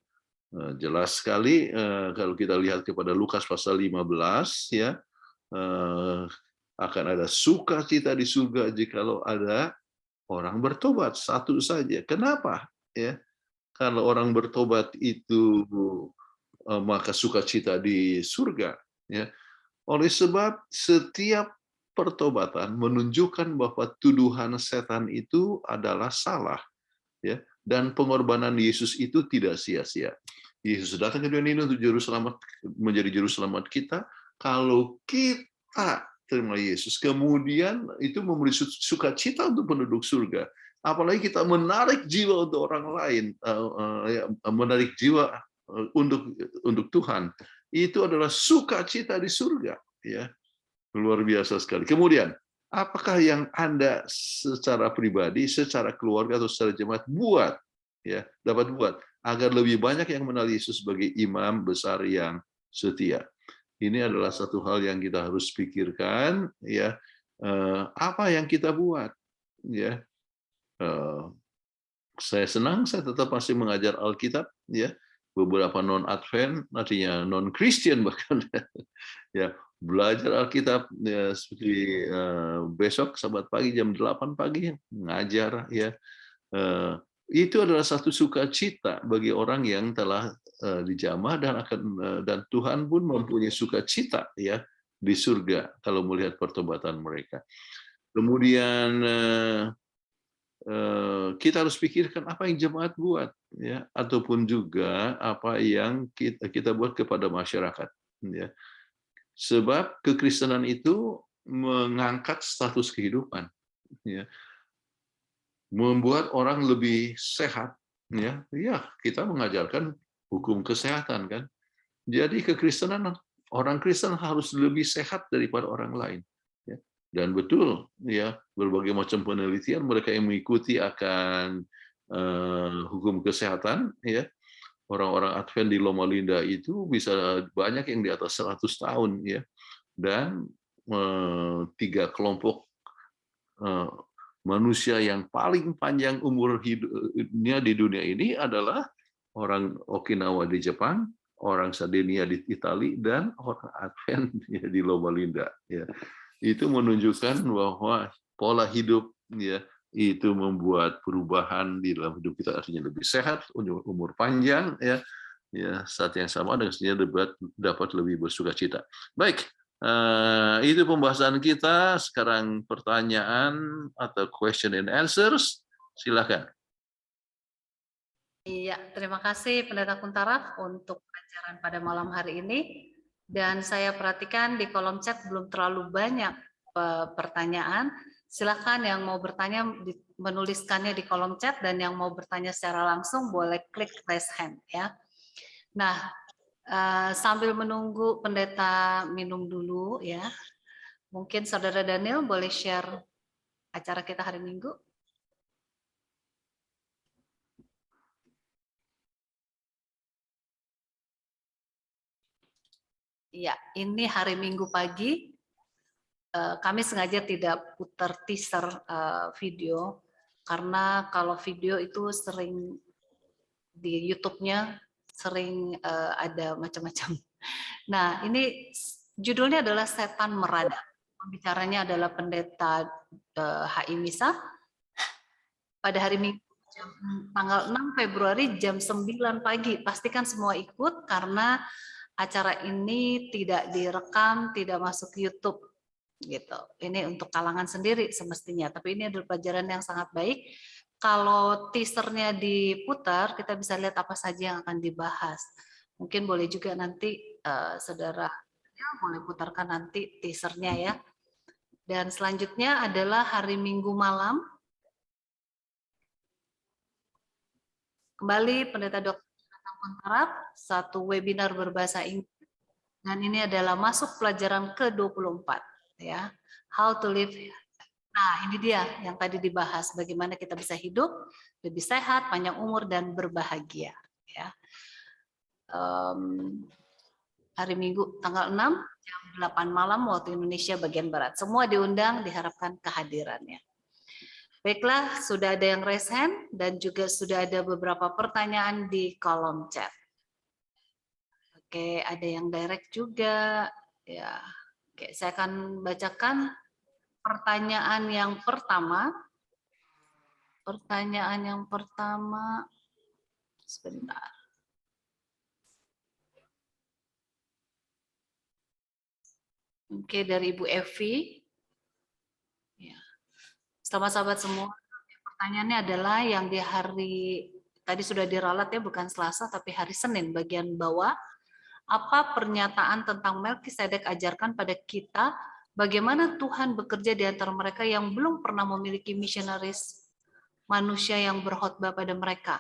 Jelas sekali kalau kita lihat kepada Lukas pasal 15, ya, akan ada sukacita di surga jikalau ada orang bertobat satu saja. Kenapa? Ya, kalau orang bertobat itu maka sukacita di surga. Ya, oleh sebab setiap pertobatan menunjukkan bahwa tuduhan setan itu adalah salah. Ya, dan pengorbanan Yesus itu tidak sia-sia. Yesus datang ke dunia ini untuk menjadi juru selamat kita. Kalau kita terima Yesus, kemudian itu memberi sukacita untuk penduduk surga. Apalagi kita menarik jiwa untuk orang lain, menarik jiwa untuk Tuhan. Itu adalah sukacita di surga. Ya, luar biasa sekali. Kemudian, apakah yang Anda secara pribadi, secara keluarga atau secara jemaat dapat buat agar lebih banyak yang mengenal Yesus sebagai imam besar yang setia? Ini adalah satu hal yang kita harus pikirkan, ya. Apa yang kita buat, ya. Saya senang, saya tetap masih mengajar Alkitab, ya. Beberapa non-Advent, artinya non-Christian bahkan, ya, belajar Alkitab, ya, seperti besok Sabat pagi jam 8 pagi ngajar, ya. Itu adalah satu sukacita bagi orang yang telah dijamah dan Tuhan pun mempunyai sukacita, ya, di surga kalau melihat pertobatan mereka. Kemudian kita harus pikirkan apa yang jemaat buat, ya, ataupun juga apa yang kita buat kepada masyarakat, ya. Sebab kekristenan itu mengangkat status kehidupan, ya, membuat orang lebih sehat, ya. Ya, kita mengajarkan hukum kesehatan, kan. Jadi kekristenan, orang Kristen harus lebih sehat daripada orang lain, ya. Dan betul, ya, berbagai macam penelitian mereka yang mengikuti akan hukum kesehatan, ya, orang-orang Advent di Loma Linda itu bisa banyak yang di atas 100 tahun, ya. Dan 3 kelompok manusia yang paling panjang umur hidupnya di dunia ini adalah orang Okinawa di Jepang, orang Sardinia di Italia, dan orang Advent, ya, di Loma Linda, ya. Itu menunjukkan bahwa pola hidup, ya, itu membuat perubahan di dalam hidup kita, artinya lebih sehat, umur panjang, ya, ya, saat yang sama dengan dapat lebih bersukacita. Baik, itu pembahasan kita. Sekarang pertanyaan atau question and answers, silakan. Iya, terima kasih Pendeta Kuntaraf untuk pelajaran pada malam hari ini. Dan saya perhatikan di kolom chat belum terlalu banyak pertanyaan. Silakan yang mau bertanya menuliskannya di kolom chat, dan yang mau bertanya secara langsung boleh klik raise hand, ya. Nah, sambil menunggu pendeta minum dulu, ya. Mungkin Saudara Daniel boleh share acara kita hari Minggu. Ya, ini hari Minggu pagi. Kami sengaja tidak putar teaser video, karena kalau video itu sering di YouTube-nya sering ada macam-macam. Nah, ini judulnya adalah Setan Meradang. Pembicaranya adalah Pendeta HI Misa pada hari Minggu tanggal 6 Februari jam 9 pagi. Pastikan semua ikut, karena acara ini tidak direkam, tidak masuk YouTube gitu. Ini untuk kalangan sendiri semestinya, tapi ini adalah pelajaran yang sangat baik. Kalau teasernya diputar, kita bisa lihat apa saja yang akan dibahas. Mungkin boleh juga nanti saudara boleh putarkan nanti teasernya ya. Dan selanjutnya adalah hari Minggu malam. Kembali Pendeta Dr. Kontarap, satu webinar berbahasa Inggris. Dan ini adalah masuk pelajaran ke-24 ya. How to live. Nah, ini dia yang tadi dibahas, bagaimana kita bisa hidup lebih sehat, panjang umur dan berbahagia ya. Hari Minggu tanggal 6 jam 8 malam waktu Indonesia bagian Barat. Semua diundang, diharapkan kehadirannya. Baiklah, sudah ada yang raise hand dan juga sudah ada beberapa pertanyaan di kolom chat. Oke, ada yang direct juga. Ya, oke, saya akan bacakan pertanyaan yang pertama. Pertanyaan yang pertama, sebentar. Oke, dari Ibu Evi. Ya. Selamat sahabat semua. Pertanyaannya adalah yang di hari tadi sudah diralat ya, bukan Selasa tapi hari Senin bagian bawah. Apa pernyataan tentang Melkisedek ajarkan pada kita? Bagaimana Tuhan bekerja di antara mereka yang belum pernah memiliki misionaris manusia yang berkhotbah pada mereka?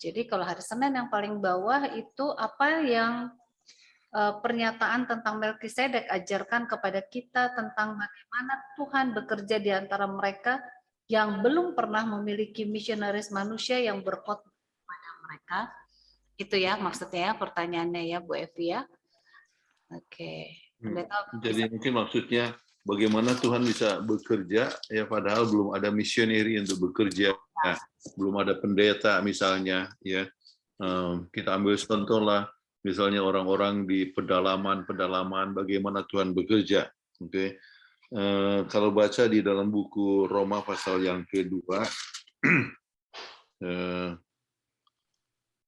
Jadi kalau hari Senin yang paling bawah itu apa yang pernyataan tentang Melkisedek ajarkan kepada kita tentang bagaimana Tuhan bekerja di antara mereka yang belum pernah memiliki misionaris manusia yang berkhotbah kepada mereka. Itu ya maksudnya pertanyaannya ya Bu Evi ya. Oke. Jadi mungkin maksudnya bagaimana Tuhan bisa bekerja ya padahal belum ada misioneri untuk bekerja, belum ada pendeta misalnya ya. Kita ambil contoh lah misalnya orang-orang di pedalaman bagaimana Tuhan bekerja. Oke. Kalau baca di dalam buku Roma pasal yang kedua,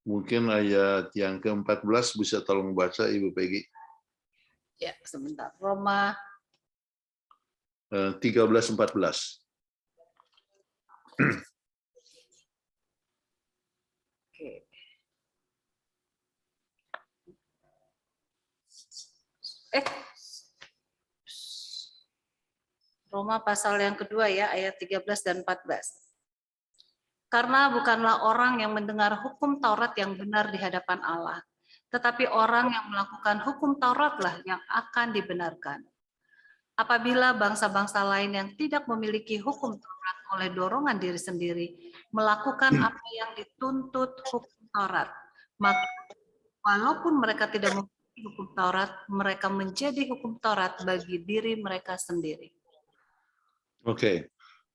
mungkin ayat yang ke-14 bisa tolong baca Ibu Peggy. Ya, sebentar. Roma 13-14. Oke. Roma pasal yang kedua ya, ayat 13 dan 14. Karena bukanlah orang yang mendengar hukum Taurat yang benar di hadapan Allah, tetapi orang yang melakukan hukum Tauratlah yang akan dibenarkan. Apabila bangsa-bangsa lain yang tidak memiliki hukum Taurat oleh dorongan diri sendiri melakukan apa yang dituntut hukum Taurat, maka walaupun mereka tidak memiliki hukum Taurat, mereka menjadi hukum Taurat bagi diri mereka sendiri. Oke,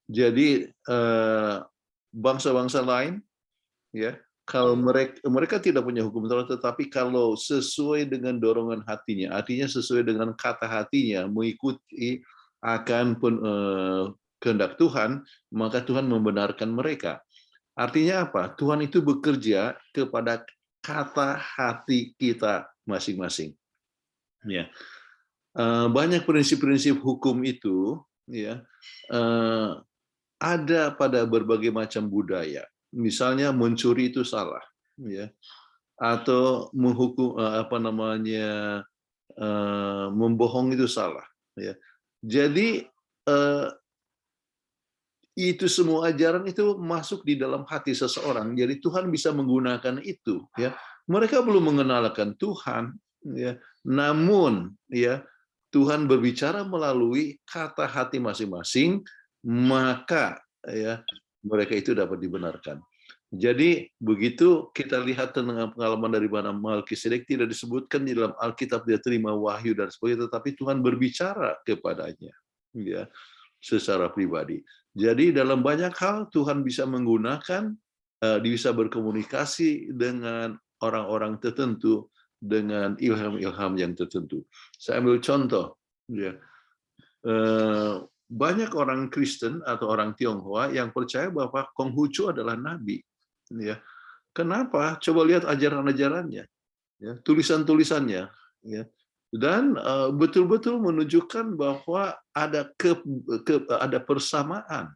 jadi bangsa-bangsa lain, ya, kalau mereka tidak punya hukum Taurat, tetapi kalau sesuai dengan dorongan hatinya, artinya sesuai dengan kata hatinya, mengikuti akan kehendak Tuhan, maka Tuhan membenarkan mereka. Artinya apa? Tuhan itu bekerja kepada kata hati kita masing-masing. Ya, banyak prinsip-prinsip hukum itu, ya, ada pada berbagai macam budaya. Misalnya mencuri itu salah, ya, atau menghukum membohong itu salah, ya. Jadi itu semua ajaran itu masuk di dalam hati seseorang. Jadi Tuhan bisa menggunakan itu, ya. Mereka belum mengenalkan Tuhan, ya. Namun, ya, Tuhan berbicara melalui kata hati masing-masing, maka ya mereka itu dapat dibenarkan. Jadi begitu kita lihat tentang pengalaman dari Melkisedek tidak disebutkan di dalam Alkitab dia terima wahyu dan sebagainya, tetapi Tuhan berbicara kepadanya, ya, secara pribadi. Jadi dalam banyak hal Tuhan bisa menggunakan, bisa berkomunikasi dengan orang-orang tertentu dengan ilham-ilham yang tertentu. Saya ambil contoh, ya. Banyak orang Kristen atau orang Tionghoa yang percaya bahwa Konghucu adalah nabi, ya. Kenapa? Coba lihat ajaran-ajarannya. ya, tulisan-tulisannya, ya, dan betul-betul menunjukkan bahwa ada ada persamaan,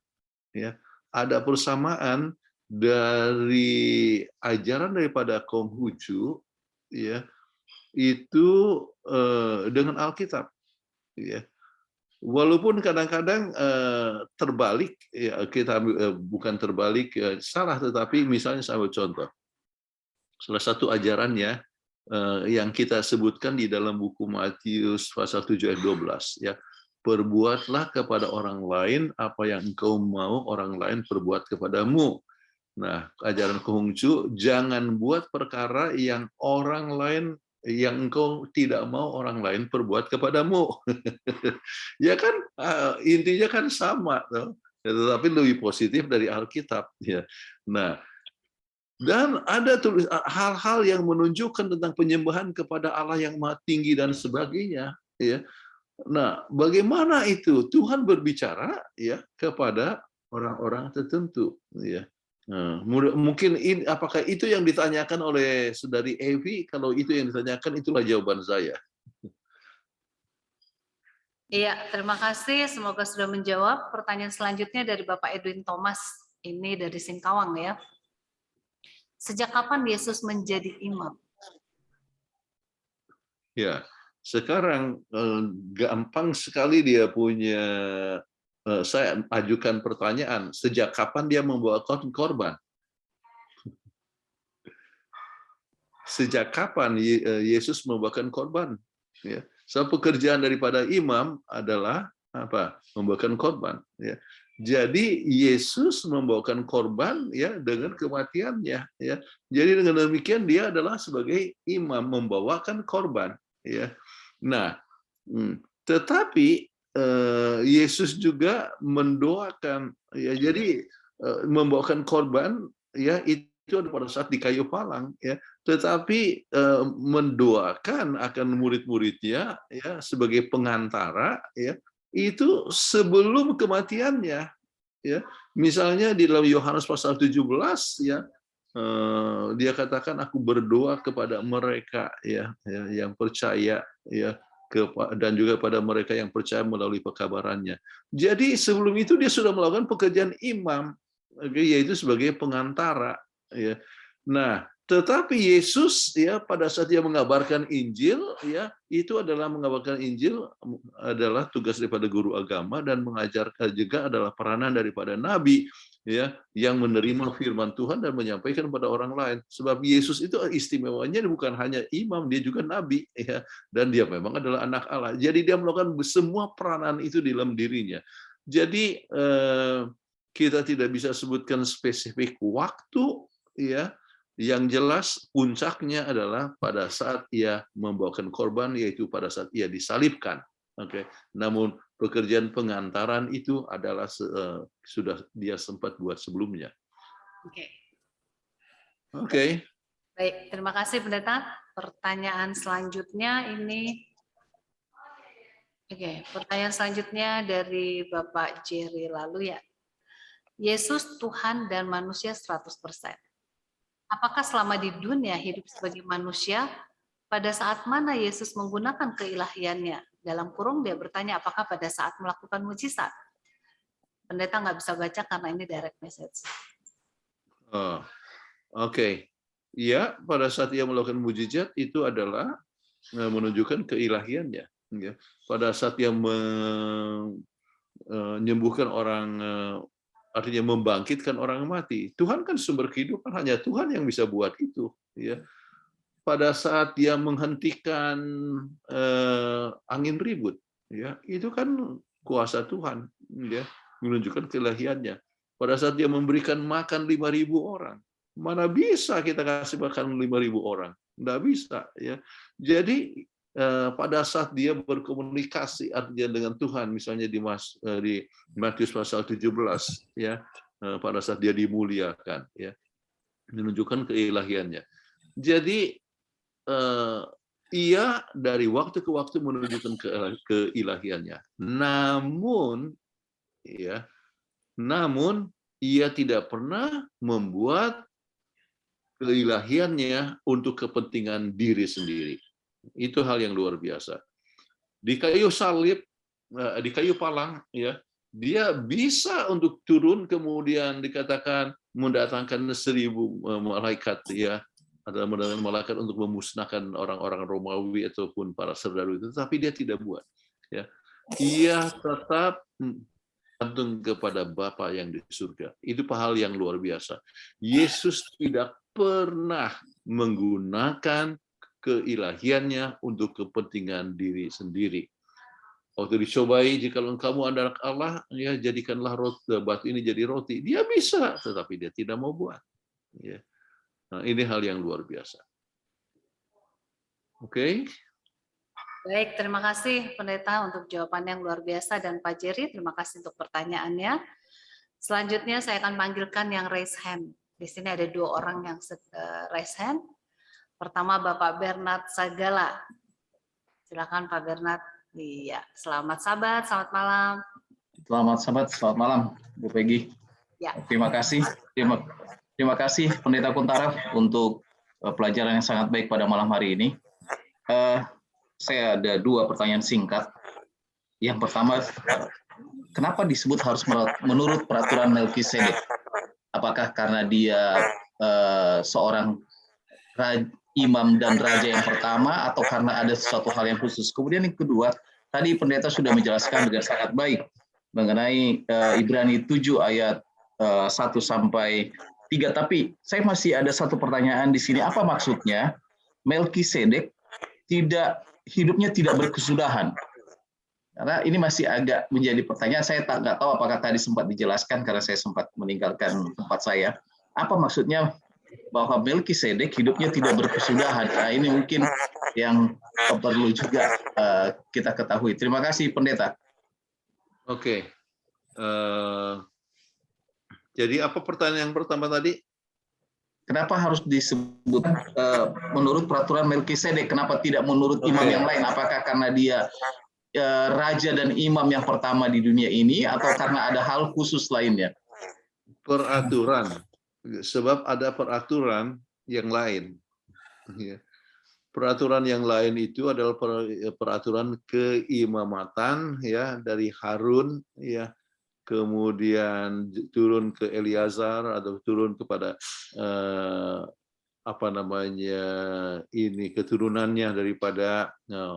ya, ada persamaan dari ajaran daripada Konghucu, ya, itu dengan Alkitab, ya. Walaupun kadang-kadang terbalik, ya, kita bukan terbalik, salah, tetapi misalnya saya ambil contoh, salah satu ajarannya yang kita sebutkan di dalam buku Matius pasal 7 ayat 12, ya, perbuatlah kepada orang lain apa yang engkau mau orang lain perbuat kepadamu. Nah, ajaran Konghucu, jangan buat perkara yang orang lain, yang engkau tidak mau orang lain perbuat kepadamu. Ya kan, intinya kan sama, tetapi lebih positif dari Alkitab. Ya. Nah, dan ada hal-hal yang menunjukkan tentang penyembahan kepada Allah yang Maha Tinggi dan sebagainya. Ya. Nah, bagaimana itu Tuhan berbicara, ya, kepada orang-orang tertentu. Ya. Nah, mungkin apakah itu yang ditanyakan oleh saudari Evi? Kalau itu yang ditanyakan, itulah jawaban saya. Iya, terima kasih. Semoga sudah menjawab. Pertanyaan selanjutnya dari Bapak Edwin Thomas. Ini dari Singkawang, ya. Sejak kapan Yesus menjadi imam? Ya, sekarang gampang sekali dia punya. Saya ajukan pertanyaan, sejak kapan dia membawa korban? Sejak kapan Yesus membawakan korban? Ya. So, pekerjaan daripada imam adalah apa? Membawakan korban. Ya. Jadi Yesus membawakan korban, ya, dengan kematiannya. Ya. Jadi dengan demikian dia adalah sebagai imam membawakan korban. Ya. Nah, tetapi Yesus juga mendoakan, ya, jadi membawakan korban, ya, itu pada saat di kayu palang, ya, tetapi mendoakan akan murid-muridnya, ya, sebagai pengantara, ya, itu sebelum kematiannya, ya. Misalnya di dalam Yohanes pasal 17, ya, dia katakan aku berdoa kepada mereka, ya, yang percaya, ya, dan juga pada mereka yang percaya melalui pekabarannya. Jadi sebelum itu dia sudah melakukan pekerjaan imam, yaitu sebagai pengantara. Ya. Nah, tetapi Yesus, ya, pada saat dia mengabarkan Injil, ya, itu adalah mengabarkan Injil adalah tugas daripada guru agama, dan mengajarkan juga adalah peranan daripada nabi, ya, yang menerima firman Tuhan dan menyampaikan kepada orang lain. Sebab Yesus itu istimewanya bukan hanya imam, dia juga nabi, ya, dan dia memang adalah anak Allah. Jadi dia melakukan semua peranan itu di dalam dirinya. Jadi kita tidak bisa sebutkan spesifik waktu, ya. Yang jelas puncaknya adalah pada saat ia membawakan korban, yaitu pada saat ia disalibkan. Oke. Namun pekerjaan pengantaran itu adalah sudah dia sempat buat sebelumnya. Oke. Oke. Baik, terima kasih Pendeta. Pertanyaan selanjutnya ini. Oke, pertanyaan selanjutnya dari Bapak Jerry lalu, ya. Yesus Tuhan dan manusia 100%. Apakah selama di dunia hidup sebagai manusia, pada saat mana Yesus menggunakan keilahiannya? Dalam kurung dia bertanya apakah pada saat melakukan mujizat. Pendeta nggak bisa baca karena ini direct message. Oke. Ya, pada saat ia melakukan mujizat itu adalah menunjukkan keilahiannya. Ya. Pada saat ia menyembuhkan orang, artinya membangkitkan orang mati. Tuhan kan sumber kehidupan, hanya Tuhan yang bisa buat itu. Ya. Pada saat dia menghentikan angin ribut, ya, itu kan kuasa Tuhan, ya, menunjukkan keilahiannya. Pada saat dia memberikan makan 5.000 orang, mana bisa kita kasih makan 5.000 orang? Nggak bisa, ya. Jadi pada saat dia berkomunikasi artinya dengan Tuhan, misalnya di Matius pasal 17, ya, pada saat dia dimuliakan, ya, menunjukkan keilahiannya. Jadi ia dari waktu ke waktu menunjukkan keilahiannya. Namun, ya, ia tidak pernah membuat keilahiannya untuk kepentingan diri sendiri. Itu hal yang luar biasa. Di kayu salib, di kayu palang, ya, dia bisa untuk turun kemudian dikatakan mendatangkan 1000 malaikat, ya, adalah mendatangkan malaikat untuk memusnahkan orang-orang Romawi ataupun para serdadu itu, tapi dia tidak buat. Ya, ia tetap gantung kepada Bapa yang di surga. Itu hal yang luar biasa. Yesus tidak pernah menggunakan keilahiannya untuk kepentingan diri sendiri. Waktu dicobai, jika kamu adalah anak Allah, ya jadikanlah batu ini jadi roti. Dia bisa, tetapi dia tidak mau buat. Ya. Nah, ini hal yang luar biasa. Oke. Baik, terima kasih Pendeta untuk jawaban yang luar biasa, dan Pak Jerry, terima kasih untuk pertanyaannya. Selanjutnya saya akan panggilkan yang raise hand. Di sini ada 2 orang yang raise hand. Pertama Bapak Bernard Sagala. Silakan Pak Bernard. Iya, selamat sahabat, selamat malam. Selamat sahabat, selamat malam Bu Peggy. Ya. Terima kasih Pendeta Kuntara untuk pelajaran yang sangat baik pada malam hari ini. Saya ada 2 pertanyaan singkat. Yang pertama, kenapa disebut harus menurut peraturan Melkisedek? Apakah karena dia seorang imam dan raja yang pertama, atau karena ada sesuatu hal yang khusus? Kemudian yang kedua, tadi pendeta sudah menjelaskan dengan sangat baik mengenai Ibrani 7 ayat 1 sampai 3. Tapi saya masih ada satu pertanyaan di sini. Apa maksudnya Melkisedek hidupnya tidak berkesudahan? Karena ini masih agak menjadi pertanyaan. Saya nggak tahu apakah tadi sempat dijelaskan karena saya sempat meninggalkan tempat saya. Apa maksudnya bahwa Melkisedek hidupnya tidak berkesudahan? Nah, ini mungkin yang perlu juga kita ketahui. Terima kasih Pendeta. Oke. Jadi apa pertanyaan yang pertama tadi? Kenapa harus disebut menurut peraturan Melkisedek? Kenapa tidak menurut imam yang lain? Apakah karena dia raja dan imam yang pertama di dunia ini, atau karena ada hal khusus lainnya? Peraturan. Sebab ada peraturan yang lain. Peraturan yang lain itu adalah peraturan keimamatan, ya, dari Harun, ya, kemudian turun ke Eleazar atau turun kepada keturunannya daripada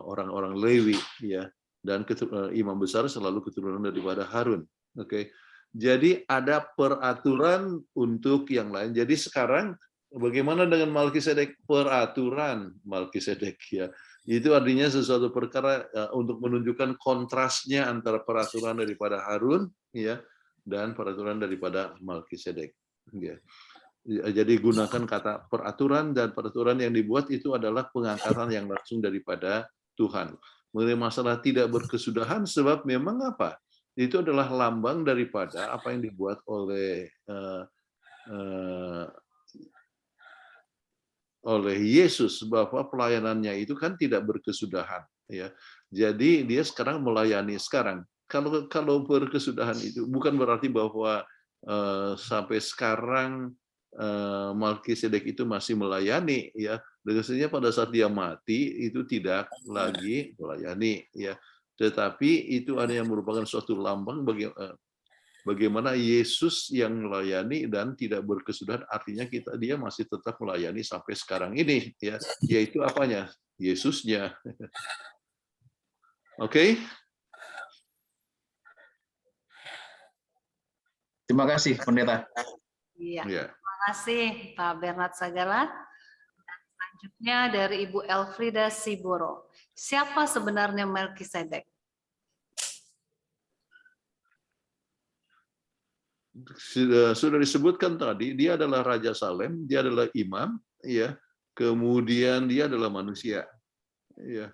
orang-orang Lewi, ya, dan imam besar selalu keturunan daripada Harun. Oke. Jadi ada peraturan untuk yang lain. Jadi sekarang bagaimana dengan Melkisedek? Peraturan Melkisedek, ya. Itu artinya sesuatu perkara untuk menunjukkan kontrasnya antara peraturan daripada Harun, ya, dan peraturan daripada Melkisedek. Ya. Jadi gunakan kata peraturan, dan peraturan yang dibuat itu adalah pengangkatan yang langsung daripada Tuhan. Mengenai masalah tidak berkesudahan, sebab memang apa? Itu adalah lambang daripada apa yang dibuat oleh Yesus, bahwa pelayanannya itu kan tidak berkesudahan, ya. Jadi dia sekarang melayani sekarang. Kalau berkesudahan itu bukan berarti bahwa sampai sekarang Melkisedek itu masih melayani, ya. Biasanya pada saat dia mati itu tidak lagi melayani, ya. Tetapi itu ada yang merupakan suatu lambang bagaimana Yesus yang melayani dan tidak berkesudahan, artinya dia masih tetap melayani sampai sekarang ini, ya, yaitu apanya? Yesusnya. Oke? Terima kasih Pendeta. Iya. Ya. Terima kasih Pak Bernard Sagala. Dan selanjutnya dari Ibu Elfrida Siboro. Siapa sebenarnya Melkisedek? Sudah disebutkan tadi, dia adalah Raja Salem, dia adalah imam, ya. Kemudian dia adalah manusia, ya.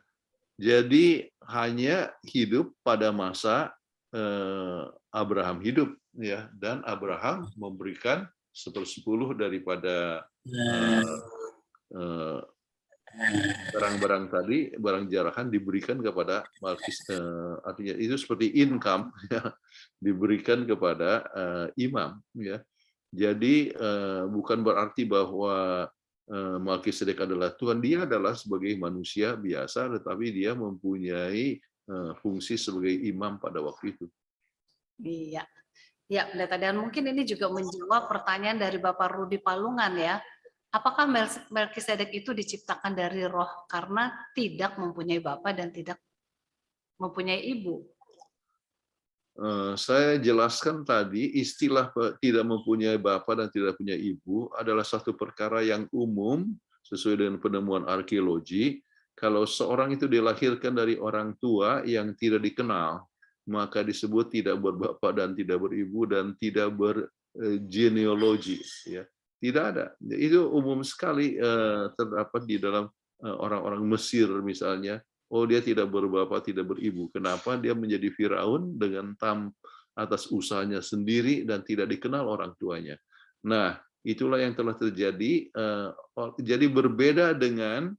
Jadi hanya hidup pada masa Abraham hidup, ya, dan Abraham memberikan 1/10 daripada barang-barang tadi, barang jarahan diberikan kepada Melkisedek, artinya itu seperti income, ya, diberikan kepada imam, ya. Jadi bukan berarti bahwa Melkisedek adalah Tuhan, dia adalah sebagai manusia biasa, tetapi dia mempunyai fungsi sebagai imam pada waktu itu. Iya, ya pendeta. Dan mungkin ini juga menjawab pertanyaan dari Bapak Rudi Palungan ya. Apakah Melkisedek itu diciptakan dari roh karena tidak mempunyai bapa dan tidak mempunyai ibu? Saya jelaskan tadi, istilah tidak mempunyai bapa dan tidak punya ibu adalah satu perkara yang umum sesuai dengan penemuan arkeologi. Kalau seorang itu dilahirkan dari orang tua yang tidak dikenal, maka disebut tidak berbapa dan tidak beribu dan tidak bergenealogi. Ya, tidak ada. Itu umum sekali terdapat di dalam orang-orang Mesir misalnya. Oh, dia tidak berbapa, tidak beribu. Kenapa? Dia menjadi Firaun dengan atas usahanya sendiri dan tidak dikenal orang tuanya. Nah, itulah yang telah terjadi. Jadi berbeda dengan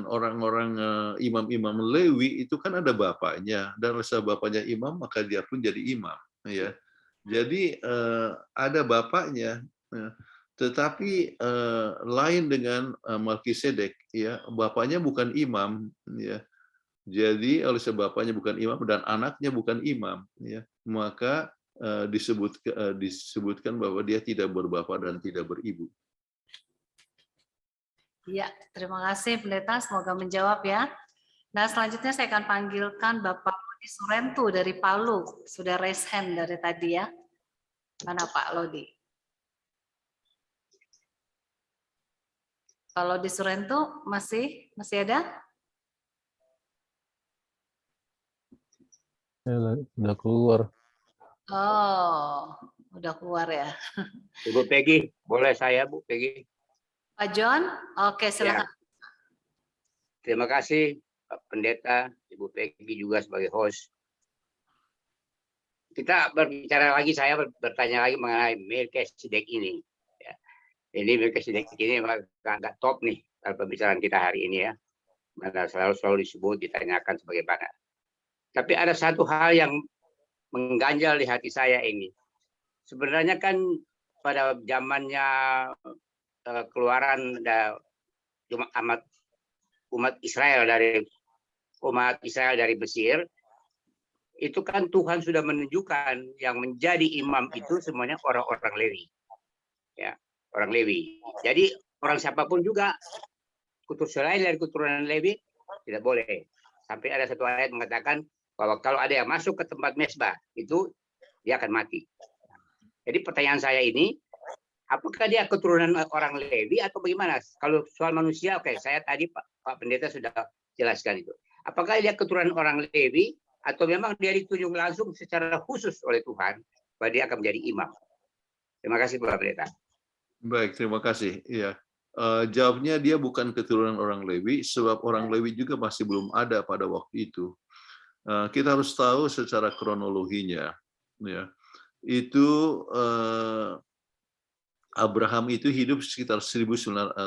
orang-orang imam-imam Lewi, itu kan ada bapaknya, dan rasa bapaknya imam, maka dia pun jadi imam. Ya. Jadi ada bapaknya. Tetapi lain dengan Melkisedek, ya, bapaknya bukan imam, ya. Jadi oleh sebab bapaknya bukan imam dan anaknya bukan imam, ya, maka disebutkan bahwa dia tidak berbapa dan tidak beribu. Ya, terima kasih Pendeta, semoga menjawab ya. Nah, selanjutnya saya akan panggilkan Bapak Lodi Surentu dari Palu, sudah raise hand dari tadi ya. Mana Pak Lodi? Kalau di Surentu masih ada? Udah keluar. Oh, udah keluar ya. Ibu Peggy, boleh saya Bu Peggy? Pak John, oke silakan. Ya. Terima kasih Pak Pendeta, Ibu Peggy juga sebagai host. Kita berbicara lagi, saya bertanya lagi mengenai Melkisedek ini. Ini Melkisedek ini agak top nih dalam pembicaraan kita hari ini ya. Mana selalu disebut, ditanyakan sebagaimana. Tapi ada satu hal yang mengganjal di hati saya ini. Sebenarnya kan pada zamannya keluaran umat Israel dari Mesir, itu kan Tuhan sudah menunjukkan yang menjadi imam itu semuanya orang-orang Lewi. Ya. Orang Lewi. Jadi orang siapapun juga selain dari keturunan Lewi tidak boleh. Sampai ada satu ayat mengatakan bahwa kalau ada yang masuk ke tempat mesbah itu dia akan mati. Jadi pertanyaan saya ini, apakah dia keturunan orang Lewi atau bagaimana? Kalau soal manusia, oke, saya tadi Pak Pendeta sudah jelaskan itu. Apakah dia keturunan orang Lewi atau memang dia ditunjuk langsung secara khusus oleh Tuhan bahwa dia akan menjadi imam? Terima kasih Pak Pendeta. Baik, terima kasih. Ya, jawabnya dia bukan keturunan orang Lewi, sebab orang Lewi juga masih belum ada pada waktu itu. Kita harus tahu secara kronologinya. Ya, itu Abraham itu hidup sekitar 1900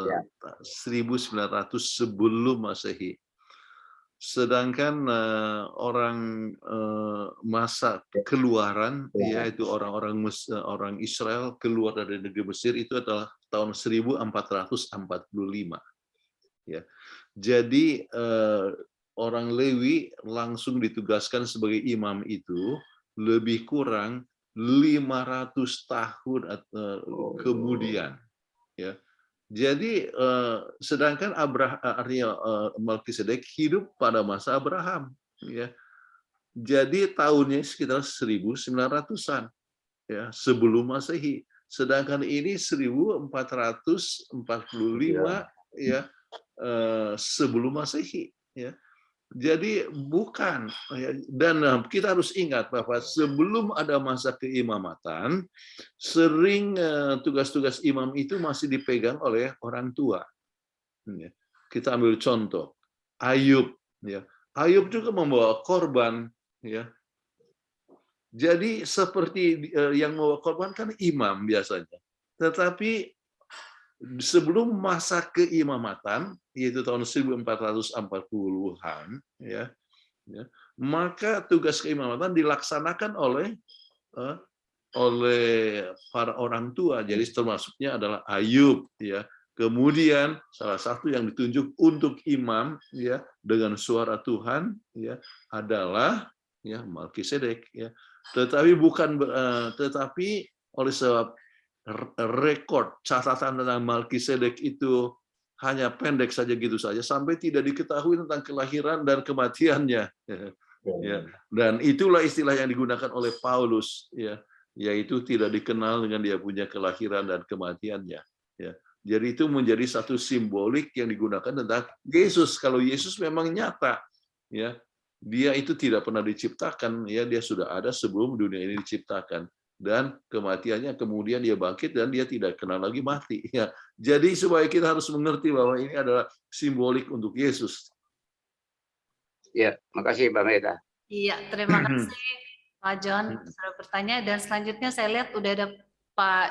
sebelum Masehi. Sedangkan orang masa keluaran, yaitu orang Israel keluar dari negeri Mesir itu adalah tahun 1445. Ya. Jadi orang Lewi langsung ditugaskan sebagai imam itu lebih kurang 500 tahun kemudian. Ya. Jadi sedangkan Melkisedek hidup pada masa Abraham, ya. Jadi tahunnya sekitar 1900-an, ya, sebelum Masehi. Sedangkan ini 1445, ya, sebelum Masehi, ya. Jadi bukan, dan kita harus ingat bahwa sebelum ada masa keimamatan, sering tugas-tugas imam itu masih dipegang oleh orang tua. Kita ambil contoh, Ayub. Ayub juga membawa korban. Jadi seperti yang membawa korban kan imam biasanya. Tetapi sebelum masa keimamatan, yaitu tahun 1440-an, maka tugas keimamatan dilaksanakan oleh oleh para orang tua. Jadi termasuknya adalah Ayub, ya. Kemudian salah satu yang ditunjuk untuk imam, ya, dengan suara Tuhan, ya, adalah ya Melkisedek, ya. Tetapi tetapi oleh sebab rekor catatan tentang Melkisedek itu hanya pendek saja gitu saja sampai tidak diketahui tentang kelahiran dan kematiannya, ya. Dan itulah istilah yang digunakan oleh Paulus, ya, yaitu tidak dikenal dengan dia punya kelahiran dan kematiannya, ya. Jadi itu menjadi satu simbolik yang digunakan tentang Yesus. Kalau Yesus memang nyata, ya, dia itu tidak pernah diciptakan, ya, dia sudah ada sebelum dunia ini diciptakan, dan kematiannya kemudian dia bangkit dan dia tidak kenal lagi mati, ya. Jadi supaya kita harus mengerti bahwa ini adalah simbolik untuk Yesus. Ya, makasih Pak Meta. Iya, terima kasih Pak John sudah bertanya. Dan selanjutnya saya lihat udah ada Pak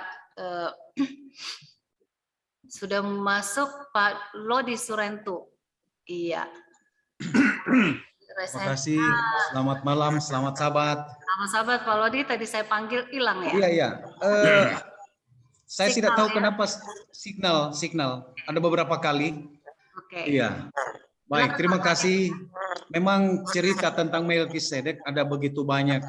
sudah masuk Pak Lodi Surento. Iya. Terima kasih. Selamat malam, selamat sahabat. Selamat sahabat Pak Lodi, tadi saya panggil hilang ya? Iya, iya. Saya tidak tahu kenapa signal. Ada beberapa kali. Oke. Iya. Baik, terima kasih. Memang cerita tentang Melkisedek ada begitu banyak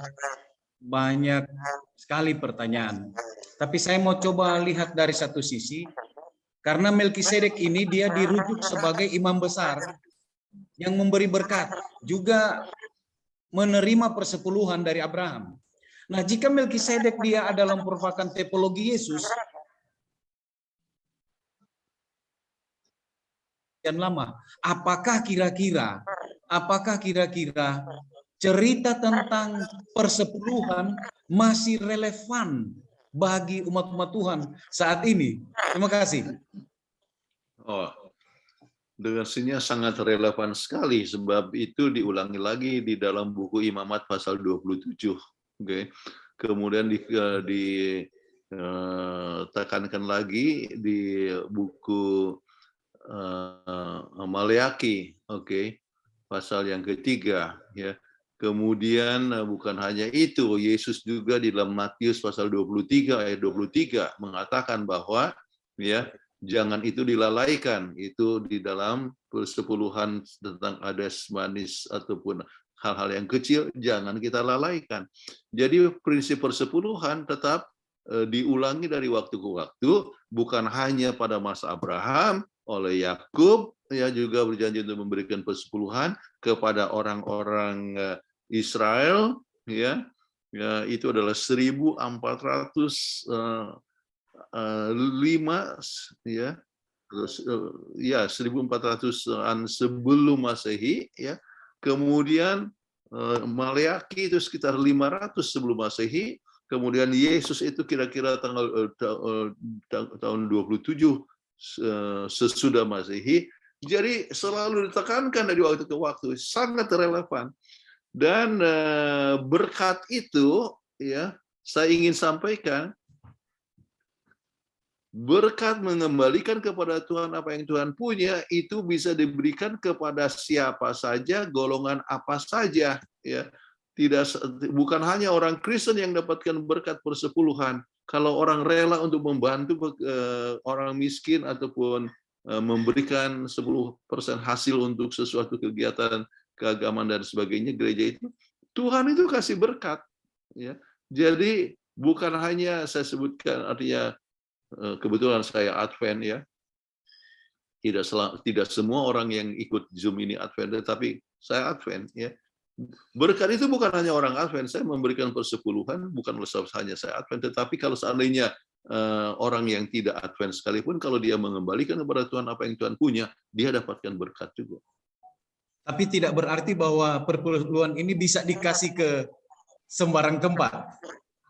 sekali pertanyaan. Tapi saya mau coba lihat dari satu sisi. Karena Melkisedek ini dia dirujuk sebagai imam besar yang memberi berkat, juga menerima persepuluhan dari Abraham. Nah, jika Melkisedek dia adalah merupakan tipologi Yesus yang lama, apakah kira-kira cerita tentang persepuluhan masih relevan bagi umat-umat Tuhan saat ini? Terima kasih. Oh, durasinya sangat relevan sekali, sebab itu diulangi lagi di dalam buku Imamat pasal 27. Oke. Kemudian ditekankan lagi di buku Maleaki, oke, pasal yang ketiga, ya. Kemudian bukan hanya itu, Yesus juga di dalam Matius pasal 23 ayat 23 mengatakan bahwa, ya, jangan itu dilalaikan. Itu di dalam persepuluhan tentang ades manis ataupun hal-hal yang kecil, jangan kita lalaikan. Jadi prinsip persepuluhan tetap diulangi dari waktu ke waktu, bukan hanya pada masa Abraham oleh Yakub, ya, juga berjanji untuk memberikan persepuluhan kepada orang-orang Israel, ya, itu adalah 1405, ya, terus ya 1400-an sebelum Masehi, ya. Kemudian Maleaki itu sekitar 500 sebelum Masehi. Kemudian Yesus itu kira-kira tahun 27 sesudah Masehi. Jadi selalu ditekankan dari waktu ke waktu, sangat relevan. Dan berkat itu, ya, saya ingin sampaikan, berkat mengembalikan kepada Tuhan apa yang Tuhan punya itu bisa diberikan kepada siapa saja, golongan apa saja, ya. Bukan hanya orang Kristen yang dapatkan berkat persepuluhan. Kalau orang rela untuk membantu orang miskin ataupun memberikan 10% hasil untuk sesuatu kegiatan keagamaan dan sebagainya, gereja itu, Tuhan itu kasih berkat, ya. Jadi bukan hanya saya sebutkan, artinya kebetulan saya Advent, ya, tidak semua orang yang ikut Zoom ini Advent, tetapi saya Advent, ya. Berkat itu bukan hanya orang Advent. Saya memberikan persepuluhan bukan hanya saya Advent, tetapi kalau seandainya orang yang tidak Advent sekalipun, kalau dia mengembalikan kepada Tuhan apa yang Tuhan punya, dia dapatkan berkat juga. Tapi tidak berarti bahwa persepuluhan ini bisa dikasih ke sembarang tempat.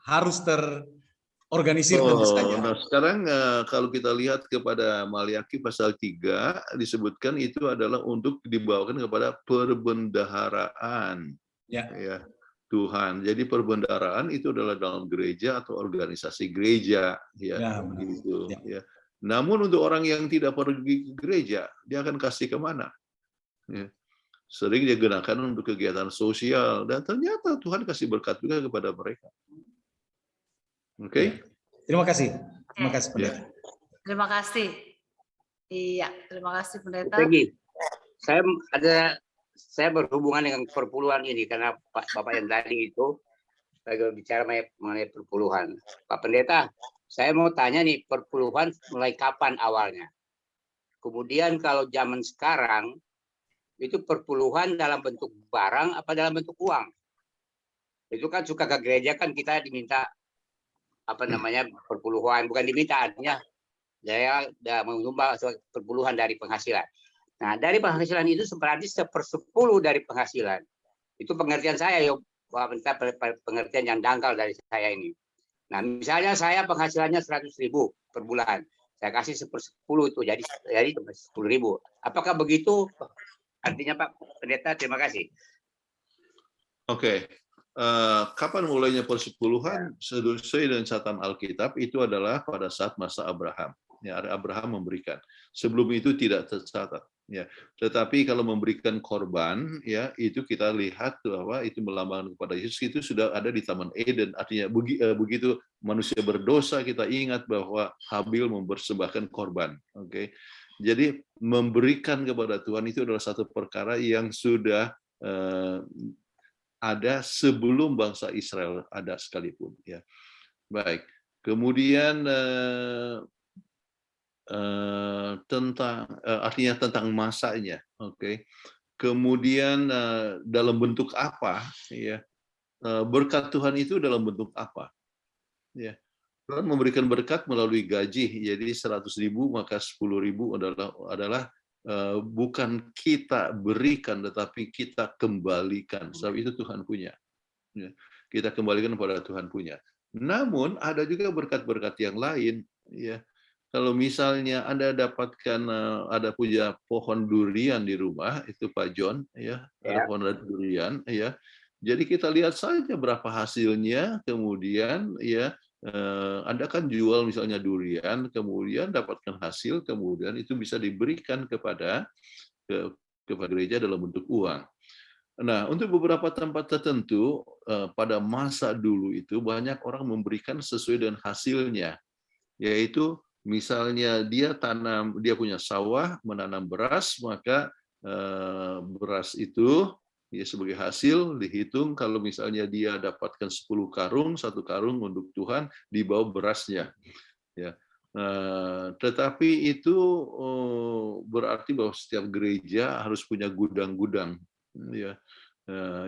Harus terorganisir tentu saja. Nah, sekarang kalau kita lihat kepada Maleaki pasal 3, disebutkan itu adalah untuk dibawakan kepada perbendaharaan, ya, Tuhan. Jadi perbendaharaan itu adalah dalam gereja atau organisasi gereja, ya, gitu, ya. Namun untuk orang yang tidak pergi ke gereja, dia akan kasih kemana? Ya. Sering dia gunakan untuk kegiatan sosial, dan ternyata Tuhan kasih berkat juga kepada mereka. Oke? Terima kasih. Terima kasih, Pendeta. Terima kasih. Iya, terima kasih Pendeta. Peggy, saya berhubungan dengan perpuluhan ini karena Bapak yang tadi itu lagi bicara mengenai perpuluhan. Pak Pendeta, saya mau tanya nih, perpuluhan mulai kapan awalnya? Kemudian kalau zaman sekarang itu perpuluhan dalam bentuk barang apa dalam bentuk uang? Itu kan suka ke gereja kan kita diminta perpuluhan, bukan diminta, artinya saya menyumbang perpuluhan dari penghasilan. Nah, dari penghasilan itu berarti 1/10 dari penghasilan. Itu pengertian saya, ya, pengertian yang dangkal dari saya ini. Nah, misalnya saya penghasilannya 100.000 per bulan, saya kasih 1/10 itu jadi 10.000. Apakah begitu? Artinya Pak Pendeta, terima kasih. Oke. Kapan mulainya persepuluhan? Sesuai dengan catatan Alkitab itu adalah pada saat masa Abraham. Ya, Abraham memberikan. Sebelum itu tidak tercatat. Ya, tetapi kalau memberikan korban, ya itu kita lihat bahwa itu melambangkan kepada Yesus, itu sudah ada di Taman Eden. Artinya begitu manusia berdosa, kita ingat bahwa Habil mempersembahkan korban. Oke, jadi memberikan kepada Tuhan itu adalah satu perkara yang sudah ada sebelum bangsa Israel ada sekalipun. Ya, baik. Kemudian artinya tentang masanya, oke. Kemudian dalam bentuk apa, ya, berkat Tuhan itu dalam bentuk apa, ya. Tuhan memberikan berkat melalui gaji, jadi 100.000 maka 10.000 adalah bukan kita berikan, tetapi kita kembalikan, sebab itu Tuhan punya, ya. Kita kembalikan kepada Tuhan punya. Namun ada juga berkat-berkat yang lain, ya. Kalau misalnya Anda dapatkan ada punya pohon durian di rumah, itu Pak John, ya, ada pohon durian, ya. Jadi kita lihat saja berapa hasilnya, kemudian ya Anda kan jual misalnya durian, kemudian dapatkan hasil, kemudian itu bisa diberikan kepada gereja dalam bentuk uang. Nah, untuk beberapa tempat tertentu pada masa dulu itu banyak orang memberikan sesuai dengan hasilnya, yaitu misalnya dia punya sawah, menanam beras, maka beras itu ya sebagai hasil dihitung, kalau misalnya dia dapatkan 10 karung, 1 karung untuk Tuhan, dibawa berasnya. Ya. Tetapi itu berarti bahwa setiap gereja harus punya gudang-gudang, ya,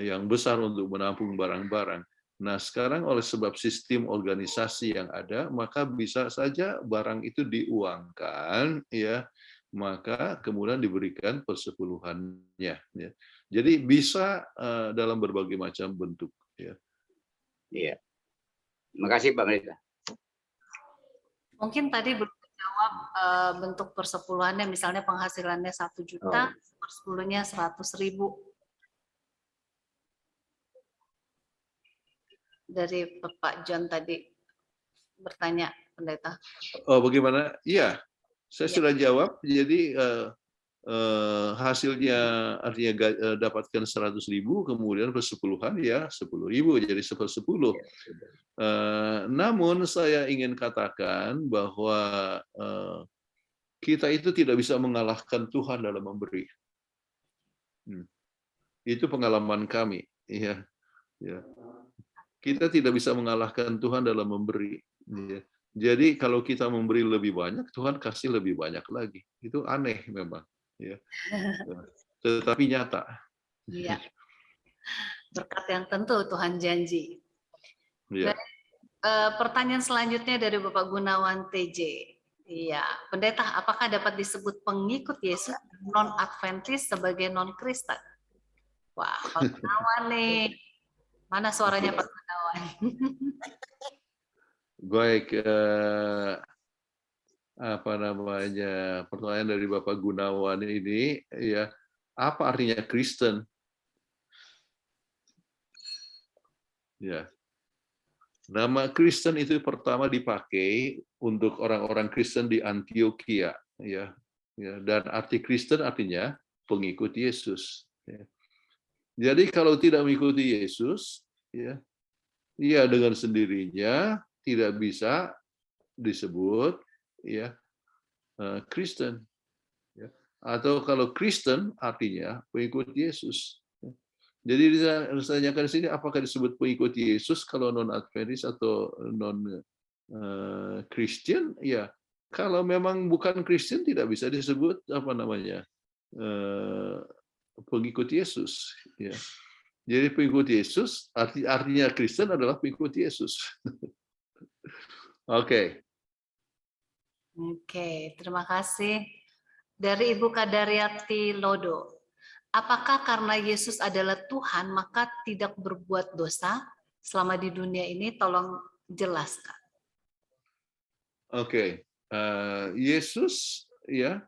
yang besar untuk menampung barang-barang. Nah, sekarang oleh sebab sistem organisasi yang ada, maka bisa saja barang itu diuangkan, ya, maka kemudian diberikan persepuluhannya. Ya. Jadi bisa dalam berbagai macam bentuk. Ya. Iya. Terima kasih Pak Pendeta. Mungkin tadi belum dijawab bentuk persepuluhannya, misalnya penghasilannya 1 juta, persepuluhnya 100.000. Dari Pak John tadi bertanya, Pendeta. Oh, bagaimana? Iya, saya sudah jawab. Jadi hasilnya artinya dapatkan 100.000, kemudian persepuluhan ya 10.000, jadi 10. Namun saya ingin katakan bahwa kita itu tidak bisa mengalahkan Tuhan dalam memberi. Itu pengalaman kami. Ya. Kita tidak bisa mengalahkan Tuhan dalam memberi. Jadi kalau kita memberi lebih banyak, Tuhan kasih lebih banyak lagi. Itu aneh memang. Ya. Tetapi nyata. Iya. Berkat yang tentu Tuhan janji. Ya. Pertanyaan selanjutnya dari Bapak Gunawan TJ. Iya, Pendeta, apakah dapat disebut pengikut Yesus non-Adventis sebagai non-Kristen? Wah, Pak Gunawan nih. Mana suaranya Pak Gunawan? Baik, apa namanya, pertanyaan dari Bapak Gunawan ini, ya, apa artinya Kristen? Ya, nama Kristen itu pertama dipakai untuk orang-orang Kristen di Antioquia, ya, dan arti Kristen artinya pengikut Yesus. Ya. Jadi kalau tidak mengikuti Yesus, ya dengan sendirinya tidak bisa disebut ya Kristen. Ya. Atau kalau Kristen artinya pengikut Yesus. Jadi ditanyakan di sini apakah disebut pengikut Yesus kalau non Adventis atau non Christian? Ya, kalau memang bukan Kristen tidak bisa disebut apa namanya pengikut Yesus. Ya. Jadi pengikut Yesus artinya Kristen adalah pengikut Yesus. Oke. Oke, terima kasih. Dari Ibu Kadariati Lodo. Apakah karena Yesus adalah Tuhan maka tidak berbuat dosa selama di dunia ini? Tolong jelaskan. Oke. Yesus ya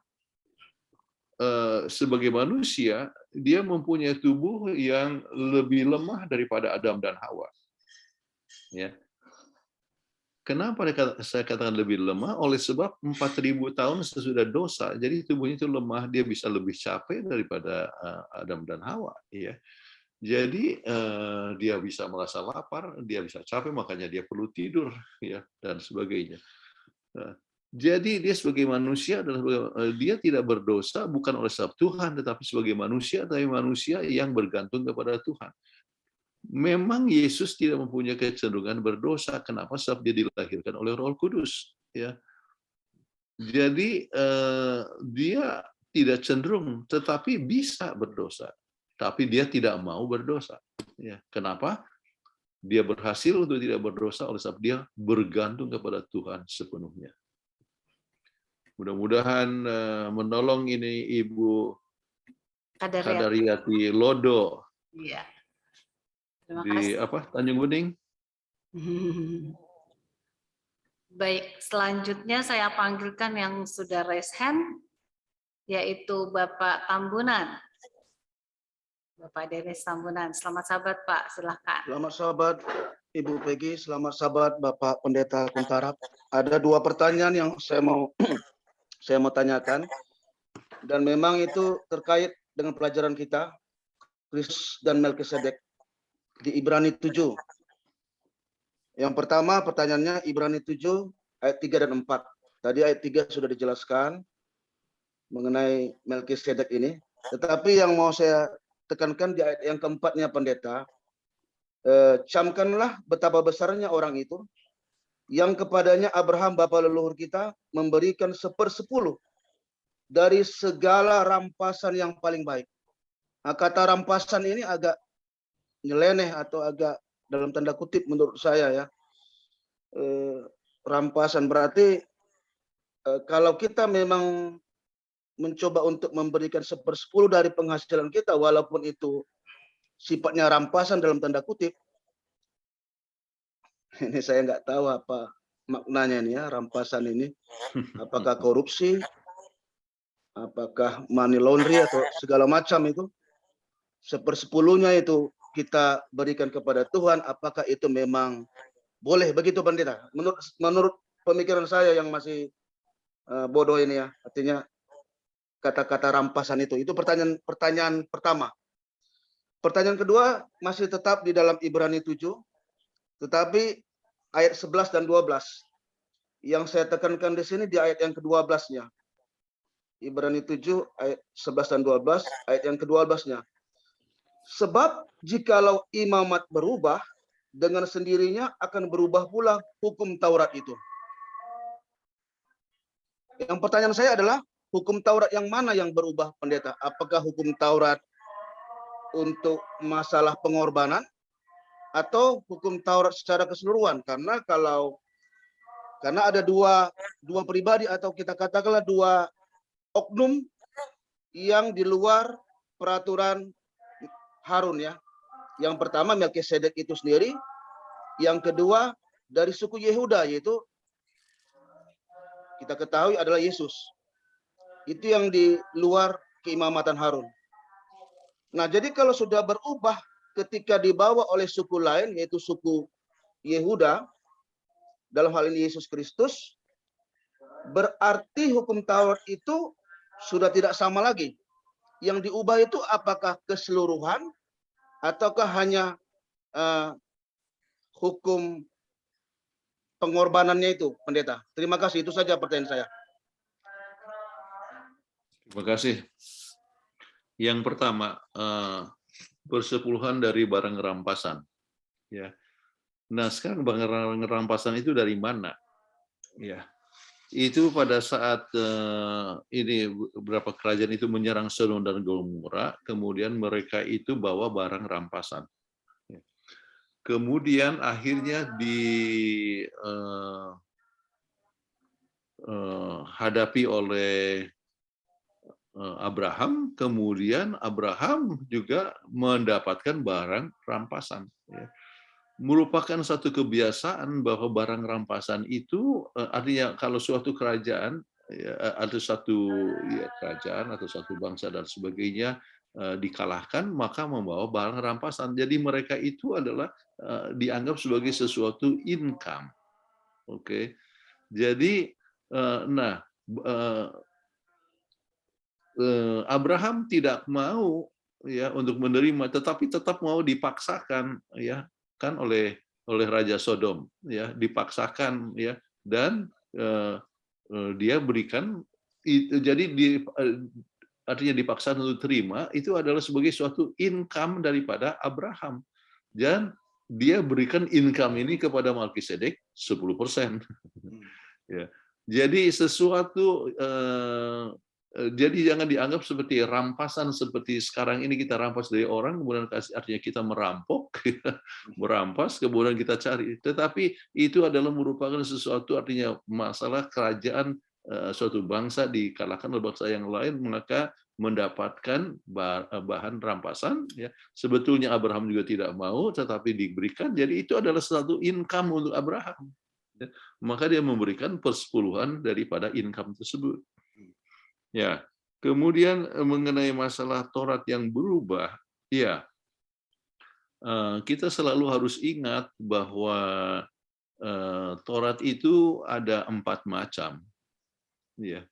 sebagai manusia dia mempunyai tubuh yang lebih lemah daripada Adam dan Hawa. Ya. Kenapa saya katakan lebih lemah? Oleh sebab 4.000 tahun sesudah dosa, jadi tubuhnya itu lemah, dia bisa lebih capek daripada Adam dan Hawa. Ya. Jadi dia bisa merasa lapar, dia bisa capek, makanya dia perlu tidur, ya, dan sebagainya. Jadi dia sebagai manusia adalah dia tidak berdosa bukan oleh sebab Tuhan, tetapi sebagai manusia, tapi manusia yang bergantung kepada Tuhan. Memang Yesus tidak mempunyai kecenderungan berdosa. Kenapa? Sebab dia dilahirkan oleh Roh Kudus. Ya. Jadi dia tidak cenderung, tetapi bisa berdosa. Tapi dia tidak mau berdosa. Ya. Kenapa? Dia berhasil untuk tidak berdosa oleh sebab dia bergantung kepada Tuhan sepenuhnya. Mudah-mudahan menolong ini Ibu Kadariati Lodo. Iya. Terima Di kasih. Tanjung Bening. Baik, selanjutnya saya panggilkan yang sudah raise hand, yaitu Bapak Tambunan. Bapak Denis Tambunan. Selamat sahabat Pak, silahkan. Selamat sahabat Ibu Peggy, selamat sahabat Bapak Pendeta Kuntarap. Ada 2 pertanyaan yang saya mau tanyakan, dan memang itu terkait dengan pelajaran kita, Kristus dan Melkisedek di Ibrani 7. Yang pertama pertanyaannya Ibrani 7 ayat 3 dan 4. Tadi ayat 3 sudah dijelaskan mengenai Melkisedek ini. Tetapi yang mau saya tekankan di ayat yang keempatnya pendeta, camkanlah betapa besarnya orang itu yang kepadanya Abraham bapa leluhur kita memberikan 1/10 dari segala rampasan yang paling baik. Nah, kata rampasan ini agak nyeleneh atau agak dalam tanda kutip menurut saya ya. Rampasan berarti kalau kita memang mencoba untuk memberikan 1/10 dari penghasilan kita, walaupun itu sifatnya rampasan dalam tanda kutip, ini saya nggak tahu apa maknanya ini ya, rampasan ini. Apakah korupsi, apakah money laundry atau segala macam itu. 1/10-nya itu kita berikan kepada Tuhan, apakah itu memang boleh begitu pendeta? Menurut pemikiran saya yang masih bodoh ini ya, artinya kata-kata rampasan itu pertanyaan pertama. Pertanyaan kedua masih tetap di dalam Ibrani 7, tetapi ayat 11 dan 12. Yang saya tekankan di sini di ayat yang ke-12-nya. Ibrani 7 ayat 11 dan 12, ayat yang ke-12-nya. Sebab jikalau imamat berubah, dengan sendirinya akan berubah pula hukum Taurat itu. Yang pertanyaan saya adalah, hukum Taurat yang mana yang berubah pendeta? Apakah hukum Taurat untuk masalah pengorbanan atau hukum Taurat secara keseluruhan? Karena ada dua pribadi atau kita katakanlah 2 oknum yang di luar peraturan Harun ya. Yang pertama Melkisedek itu sendiri, yang kedua dari suku Yehuda yaitu kita ketahui adalah Yesus. Itu yang di luar keimamatan Harun. Nah, jadi kalau sudah berubah ketika dibawa oleh suku lain yaitu suku Yehuda, dalam hal ini Yesus Kristus, berarti hukum Taurat itu sudah tidak sama lagi. Yang diubah itu apakah keseluruhan ataukah hanya hukum pengorbanannya itu, pendeta? Terima kasih, itu saja pertanyaan saya. Terima kasih. Yang pertama, persepuluhan dari barang rampasan. Ya. Nah, sekarang barang rampasan itu dari mana? Ya, itu pada saat ini beberapa kerajaan itu menyerang Sodom dan Gomora, kemudian mereka itu bawa barang rampasan. Kemudian akhirnya dihadapi oleh Abraham, kemudian Abraham juga mendapatkan barang rampasan. Merupakan satu kebiasaan bahwa barang rampasan itu artinya kalau suatu kerajaan ada satu kerajaan atau satu bangsa dan sebagainya dikalahkan, maka membawa barang rampasan. Jadi mereka itu adalah dianggap sebagai sesuatu income. Oke. Jadi Abraham tidak mau ya untuk menerima, tetapi tetap mau dipaksakan ya kan oleh Raja Sodom ya, dipaksakan ya, dan dia berikan itu, jadi artinya dipaksa untuk terima itu adalah sebagai suatu income daripada Abraham, dan dia berikan income ini kepada Melkisedek 10%. Ya. Jadi sesuatu jadi jangan dianggap seperti rampasan seperti sekarang ini kita rampas dari orang, kemudian artinya kita merampok, merampas, kemudian kita cari. Tetapi itu adalah merupakan sesuatu artinya masalah kerajaan suatu bangsa dikalahkan oleh bangsa yang lain, maka mendapatkan bahan rampasan. Ya. Sebetulnya Abraham juga tidak mau, tetapi diberikan. Jadi itu adalah satu income untuk Abraham. Ya. Maka dia memberikan persepuluhan daripada income tersebut. Ya, kemudian mengenai masalah Taurat yang berubah, ya kita selalu harus ingat bahwa Taurat itu ada 4 macam, ya,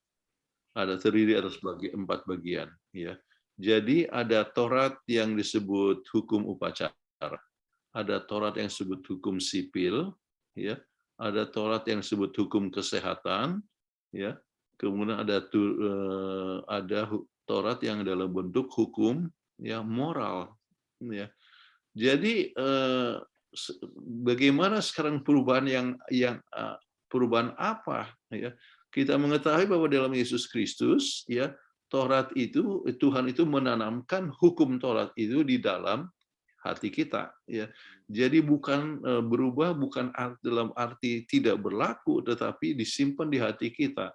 ada terdiri atas 4 bagian, ya. Jadi ada Taurat yang disebut hukum upacara, ada Taurat yang disebut hukum sipil, ya, ada Taurat yang disebut hukum kesehatan, ya. Kemudian ada Taurat yang dalam bentuk hukum ya moral. Ya. Jadi bagaimana sekarang perubahan perubahan apa? Ya. Kita mengetahui bahwa dalam Yesus Kristus ya Taurat itu Tuhan itu menanamkan hukum Taurat itu di dalam hati kita. Ya. Jadi bukan berubah bukan dalam arti tidak berlaku, tetapi disimpan di hati kita.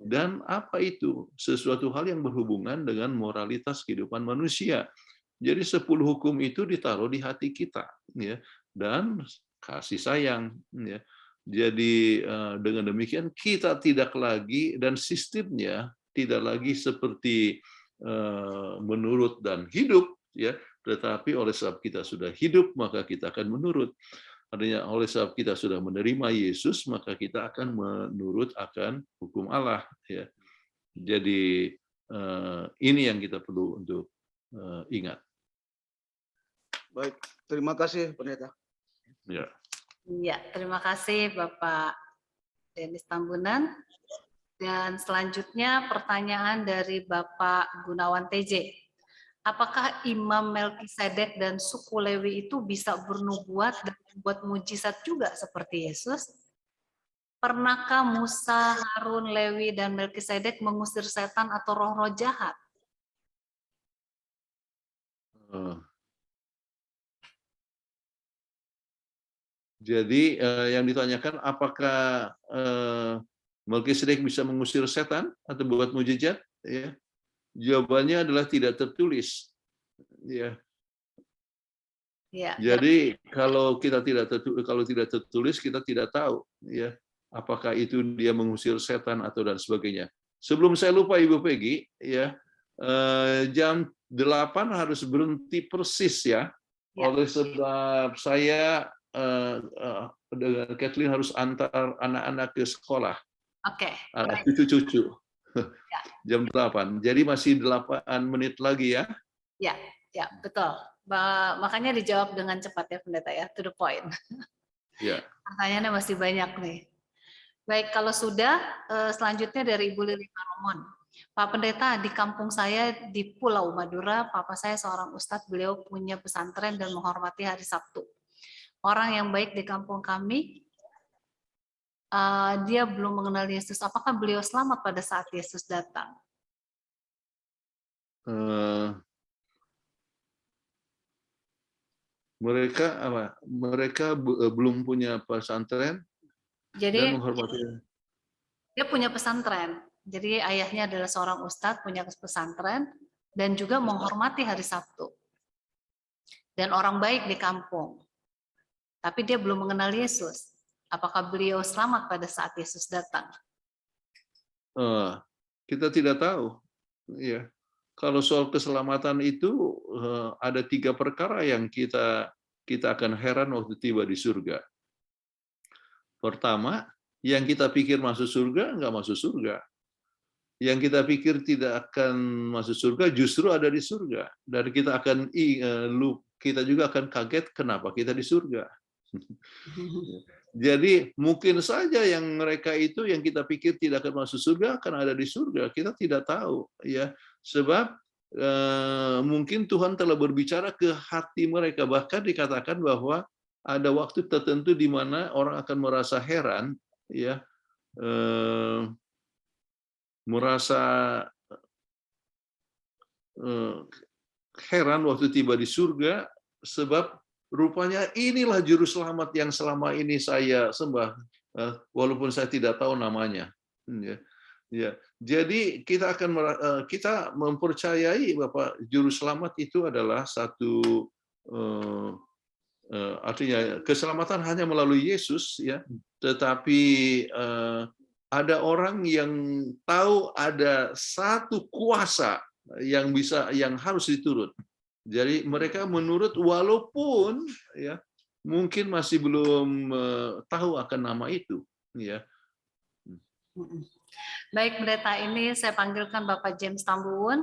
Dan apa itu? Sesuatu hal yang berhubungan dengan moralitas kehidupan manusia. Jadi 10 hukum itu ditaruh di hati kita, ya, dan kasih sayang. Ya. Jadi dengan demikian kita tidak lagi dan sistemnya tidak lagi seperti menurut dan hidup, ya, tetapi oleh sebab kita sudah hidup maka kita akan menurut. Artinya oleh sebab kita sudah menerima Yesus, maka kita akan menurut akan hukum Allah. Ya. Jadi ini yang kita perlu untuk ingat. Baik, terima kasih Pendeta. Ya. Iya, terima kasih Bapak Denis Tambunan. Dan selanjutnya pertanyaan dari Bapak Gunawan TJ. Apakah Imam Melkisedek dan suku Lewi itu bisa bernubuat dan membuat mujizat juga seperti Yesus? Pernahkah Musa, Harun, Lewi, dan Melkisedek mengusir setan atau roh-roh jahat? Jadi yang ditanyakan apakah Melkisedek bisa mengusir setan atau buat mujizat? Ya. Jawabannya adalah tidak tertulis. Ya. Ya. Jadi kalau tidak tertulis kita tidak tahu ya apakah itu dia mengusir setan atau dan sebagainya. Sebelum saya lupa Ibu Peggy ya jam 8 harus berhenti persis ya. Oleh sebab saya dengan Kathleen harus antar anak-anak ke sekolah. Oke. Cucu-cucu. Jam 8. Jadi masih 8 menit lagi ya. Ya, betul. Makanya dijawab dengan cepat ya Pendeta ya, to the point. Ya. Pertanyaannya masih banyak nih. Baik, kalau sudah, selanjutnya dari Ibu Lili Paromon. Pak Pendeta, di kampung saya di Pulau Madura, papa saya seorang ustadz, beliau punya pesantren dan menghormati hari Sabtu. Orang yang baik di kampung kami, dia belum mengenal Yesus. Apakah beliau selamat pada saat Yesus datang? Mereka belum punya pesantren. Jadi Dan menghormati. Dia punya pesantren. Jadi ayahnya adalah seorang ustadz, punya pesantren, dan juga menghormati hari Sabtu. Dan orang baik di kampung. Tapi dia belum mengenal Yesus. Apakah beliau selamat pada saat Yesus datang? Kita tidak tahu. Ya. Kalau soal keselamatan itu ada 3 perkara yang kita akan heran waktu tiba di surga. Pertama, yang kita pikir masuk surga, nggak masuk surga. Yang kita pikir tidak akan masuk surga, justru ada di surga. Dan kita juga akan kaget kenapa kita di surga. Jadi mungkin saja yang mereka itu yang kita pikir tidak akan masuk surga akan ada di surga. Kita tidak tahu, ya. Sebab mungkin Tuhan telah berbicara ke hati mereka. Bahkan dikatakan bahwa ada waktu tertentu di mana orang akan merasa heran, ya, merasa heran waktu tiba di surga, sebab rupanya inilah juru selamat yang selama ini saya sembah, walaupun saya tidak tahu namanya. Ya. Jadi kita mempercayai bahwa juru selamat itu adalah satu, artinya keselamatan hanya melalui Yesus, ya. Tetapi ada orang yang tahu ada satu kuasa yang harus diturut. Jadi mereka menurut walaupun, ya, mungkin masih belum tahu akan nama itu, ya. Baik, Pendeta, ini saya panggilkan Bapak James Tambuwun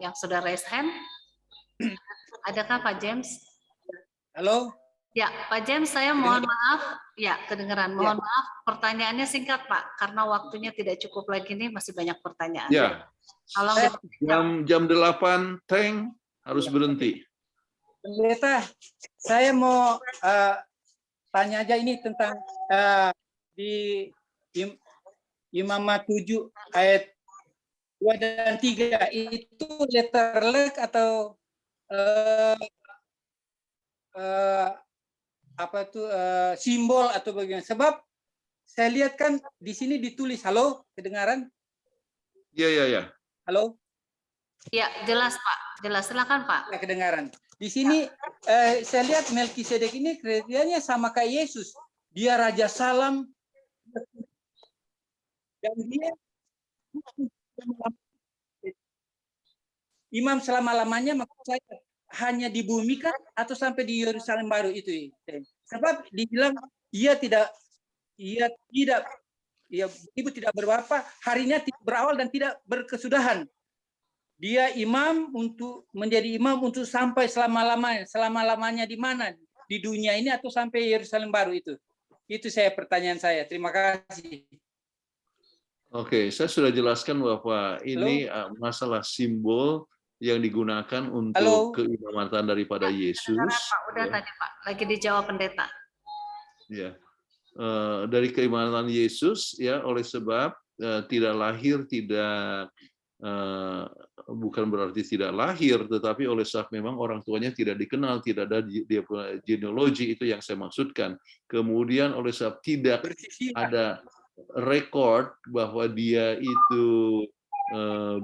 yang sudah raise hand. Adakah Pak James? Halo? Ya, Pak James, saya mohon maaf. Ya, kedengeran. Mohon maaf, pertanyaannya singkat, Pak, karena waktunya tidak cukup lagi nih, masih banyak pertanyaan. Ya. Jam 8 tank harus berhenti. Pendeta, saya mau tanya aja ini tentang di Imamat 7 ayat 2 dan 3 itu letterlek atau simbol atau bagaimana? Sebab saya lihat kan di sini ditulis, halo, kedengaran? Iya. Halo? Ya, jelas Pak. Jelas, silakan Pak. Ya, kedengaran. Di sini saya lihat Melkisedek ini kriterianya sama kayak Yesus. Dia Raja Salam dan dia imam selama-lamanya, maksud saya hanya di bumi kan atau sampai di Yerusalem baru itu. Sebab dibilang ibu tidak berbapa, harinya berawal dan tidak berkesudahan. Dia imam menjadi imam untuk sampai selama-lamanya di mana? Di dunia ini atau sampai Yerusalem baru itu? Itu pertanyaan saya. Terima kasih. Oke, saya sudah jelaskan bahwa ini masalah simbol yang digunakan untuk keimamatan daripada Yesus. Pak, udah tadi Pak, lagi dijawab Pendeta. Ya, dari keimamatan Yesus, ya, oleh sebab tidak lahir, bukan berarti tidak lahir, tetapi oleh sebab memang orang tuanya tidak dikenal, tidak ada dia punya genealogi, itu yang saya maksudkan. Kemudian oleh sebab tidak ada rekod bahwa dia itu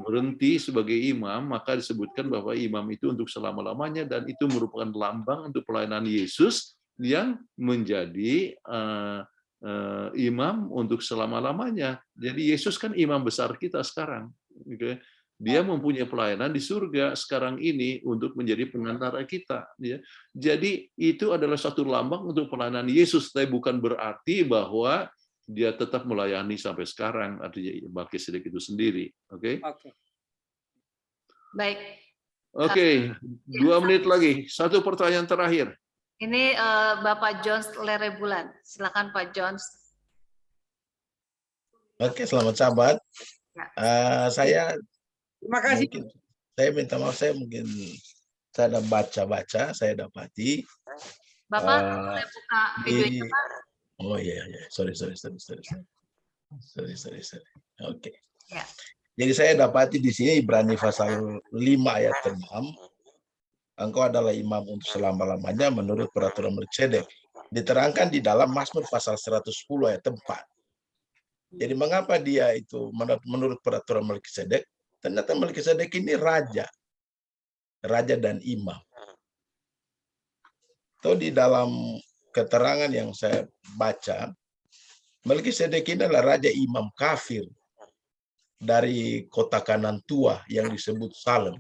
berhenti sebagai imam, maka disebutkan bahwa imam itu untuk selama-lamanya, dan itu merupakan lambang untuk pelayanan Yesus yang menjadi imam untuk selama-lamanya. Jadi Yesus kan imam besar kita sekarang. Dia mempunyai pelayanan di surga sekarang ini untuk menjadi pengantara kita. Jadi itu adalah satu lambang untuk pelayanan Yesus, tapi bukan berarti bahwa dia tetap melayani sampai sekarang, artinya Melkisedek itu sendiri. Oke? Baik. Oke, 2 menit lagi. Satu pertanyaan terakhir. Ini Bapak Jones Lerebulan. Silakan Pak Jones. Oke, selamat sahabat. Saya Terima kasih. saya minta maaf, saya ada baca-baca, saya dapati. Bapak boleh buka videonya, Pak? Oh iya, sorry. Oke. Ya. Jadi saya dapati di sini Ibrani pasal 5 ayat 6. Engkau adalah imam untuk selama-lamanya menurut peraturan Melkisedek. Diterangkan di dalam Mazmur pasal 110 ayat 4. Jadi mengapa dia itu menurut peraturan Melkisedek? Ternyata Melkisedek ini raja dan imam. Atau di dalam keterangan yang saya baca, Melkisedek ini adalah raja imam kafir dari kota Kanan tua yang disebut Salem.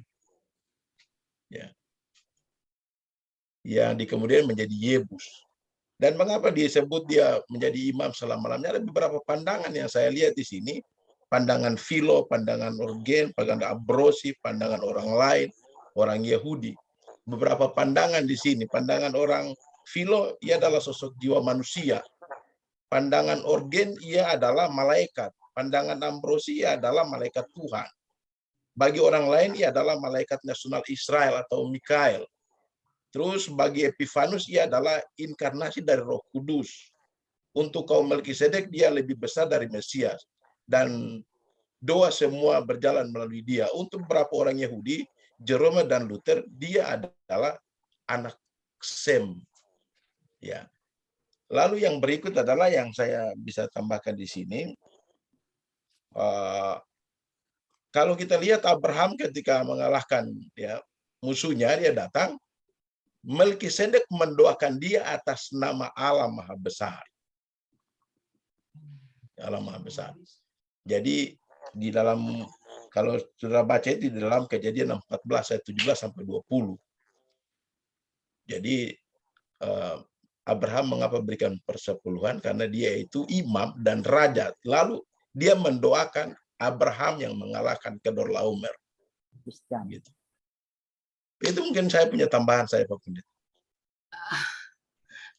Ya. Yang kemudian menjadi Yebus. Dan mengapa disebut dia menjadi imam selama-lamanya? Ada beberapa pandangan yang saya lihat di sini. Pandangan Philo, pandangan Orgen, pandangan Ambrosi, pandangan orang lain, orang Yahudi. Beberapa pandangan di sini. Pandangan orang Philo, ia adalah sosok jiwa manusia. Pandangan Orgen, ia adalah malaikat. Pandangan Ambrosi, ia adalah malaikat Tuhan. Bagi orang lain, ia adalah malaikat nasional Israel atau Mikael. Terus bagi Epifanus, ia adalah inkarnasi dari Roh Kudus. Untuk kaum Melkisedek, dia lebih besar dari Mesias. Dan doa semua berjalan melalui dia. Untuk beberapa orang Yahudi, Jerome dan Luther, dia adalah anak Sem. Ya. Lalu yang berikut adalah yang saya bisa tambahkan di sini. Kalau kita lihat Abraham ketika mengalahkan musuhnya, dia datang. Melkisedek mendoakan dia atas nama Allah Maha Besar. Allah Maha Besar. Jadi di dalam, kalau sudah baca di dalam Kejadian 14 ayat 17 sampai 20. Jadi Abraham mengapa berikan persepuluhan? Karena dia itu imam dan raja. Lalu dia mendoakan Abraham yang mengalahkan Kedorlaomer. Gitu. Itu mungkin saya punya tambahan saya, Pak Pendeta.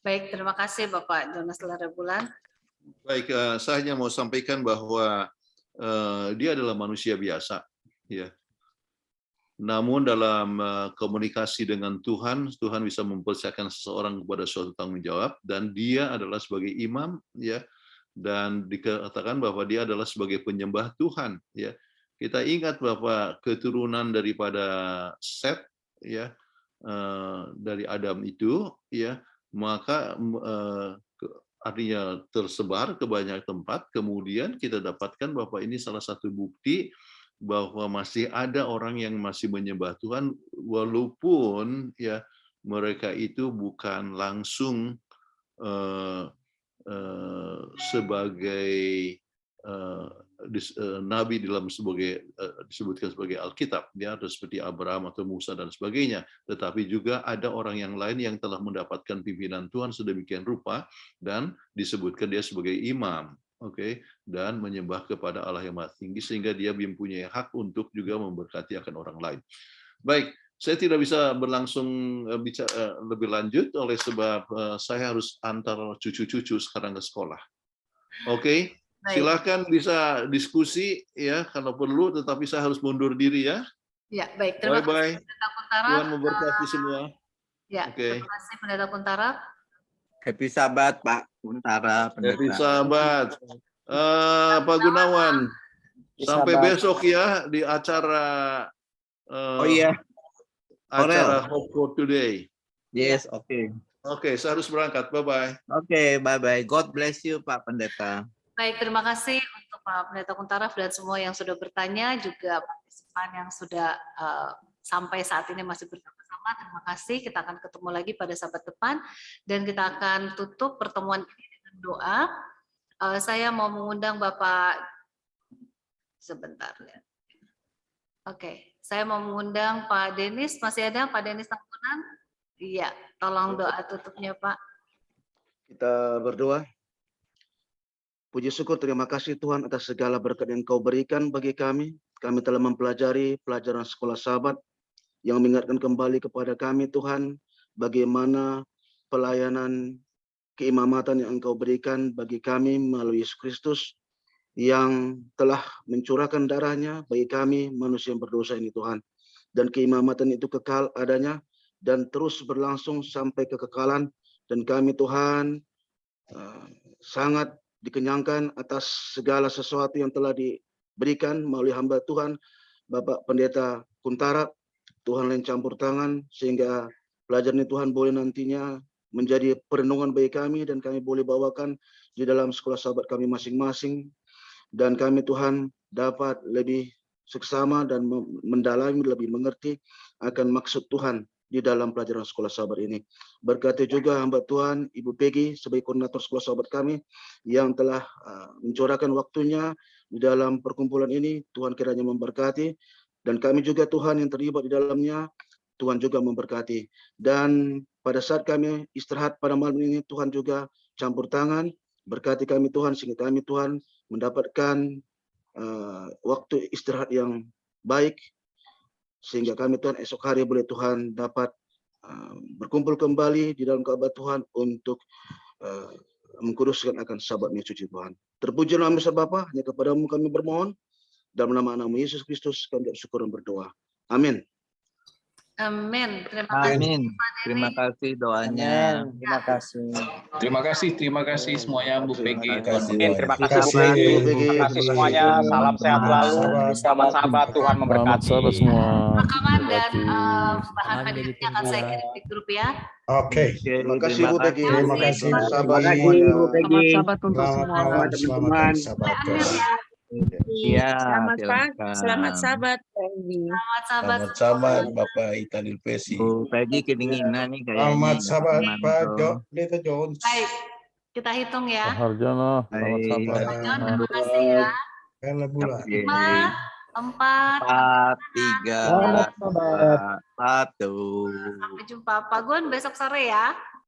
Baik, terima kasih Bapak Jones Lerebulan. Baik, saya hanya mau sampaikan bahwa dia adalah manusia biasa, ya. Namun dalam komunikasi dengan Tuhan, Tuhan bisa mempersiapkan seseorang kepada suatu tanggung jawab, dan dia adalah sebagai imam, ya, dan dikatakan bahwa dia adalah sebagai penyembah Tuhan, ya. Kita ingat bahwa keturunan daripada Set, ya, dari Adam itu, ya, maka artinya tersebar ke banyak tempat. Kemudian kita dapatkan bahwa ini salah satu bukti bahwa masih ada orang yang masih menyembah Tuhan, walaupun ya mereka itu bukan langsung sebagai nabi dalam disebutkan sebagai Alkitab, ya, atau seperti Abraham atau Musa dan sebagainya, tetapi juga ada orang yang lain yang telah mendapatkan pimpinan Tuhan sedemikian rupa dan disebutkan dia sebagai imam, oke, dan menyembah kepada Allah yang Maha Tinggi, sehingga dia mempunyai hak untuk juga memberkati akan orang lain. Baik, saya tidak bisa berlangsung bicara lebih lanjut oleh sebab saya harus antar cucu-cucu sekarang ke sekolah. Oke. Silakan bisa diskusi ya kalau perlu, tetapi saya harus mundur diri ya. Ya, baik. Terima kasih Pendeta Kuntara. Tuhan memberkati semua. Ya, terima kasih Pendeta Kuntara. Happy Sabat Pak Kuntara. Happy Sabat. Pak Gunawan. Sampai besok ya di acara. Oh iya. Acara Hope for Today. Yes, oke. Oke, saya harus berangkat. Bye-bye. Oke, bye-bye. God bless you Pak Pendeta. Baik, terima kasih untuk Pak Pendeta Kuntara dan semua yang sudah bertanya, juga partisipan yang sudah sampai saat ini masih bersama-sama. Terima kasih. Kita akan ketemu lagi pada Sabat depan dan kita akan tutup pertemuan ini dengan doa. Saya mau mengundang Bapak sebentar ya. Oke, saya mau mengundang Pak Denis. Masih ada Pak Denis Tambunan? Iya, tolong doa tutupnya Pak. Kita berdoa. Puji syukur, terima kasih Tuhan atas segala berkat yang Kau berikan bagi kami. Kami telah mempelajari pelajaran sekolah Sabat yang mengingatkan kembali kepada kami Tuhan bagaimana pelayanan keimamatan yang Engkau berikan bagi kami melalui Yesus Kristus yang telah mencurahkan darahnya bagi kami manusia yang berdosa ini Tuhan. Dan keimamatan itu kekal adanya dan terus berlangsung sampai kekekalan. Dan kami Tuhan sangat dikenyangkan atas segala sesuatu yang telah diberikan melalui hamba Tuhan, Bapak Pendeta Kuntara. Tuhan lain campur tangan sehingga pelajaran ini Tuhan boleh nantinya menjadi perenungan bagi kami dan kami boleh bawakan di dalam sekolah sahabat kami masing-masing. Dan kami Tuhan dapat lebih seksama dan mendalami, lebih mengerti akan maksud Tuhan di dalam pelajaran sekolah sahabat ini. Berkati juga hamba Tuhan, Ibu Peggy sebagai koordinator sekolah sahabat kami yang telah mencurahkan waktunya di dalam perkumpulan ini. Tuhan kiranya memberkati. Dan kami juga Tuhan yang terlibat di dalamnya, Tuhan juga memberkati. Dan pada saat kami istirahat pada malam ini, Tuhan juga campur tangan, berkati kami Tuhan, sehingga kami Tuhan mendapatkan waktu istirahat yang baik, sehingga kami Tuhan esok hari boleh Tuhan dapat berkumpul kembali di dalam Ka'bah Tuhan untuk mengkuduskan akan sabat yang suci Tuhan. Terpuji nama besar Bapa, hanya kepadamu kami bermohon, dalam nama Yesus Kristus kami bersyukur dan berdoa. Amin. Amin. Terima kasih. Amin. Terima kasih doanya. Terima kasih semuanya Bu Peggy. Terima kasih Bu Peggy. Terima kasih semuanya. Salam sehat selalu. Sahabat-sahabat, Tuhan memberkati. Sahabat semua. Rekaman dan bahan PDFnya akan saya kirim di grup ya. Oke. Terima kasih Bu Peggy. Terima kasih. Sahabat Terima kasih semuanya. Bu Peggy. Selamat malam teman-teman. Iya, Selamat sahabat. Selamat Selamat Bapak Italil Pesi. Bu Peggy kedinginan nih kayaknya. Selamat sahabat Pak Pendeta Jones. Baik, kita hitung ya. Harjana, selamat sahabat. John, terima kasih ya. Karena bulan. 4, 4, 3, 2, 1. Sampai jumpa Pak Gun besok sore ya.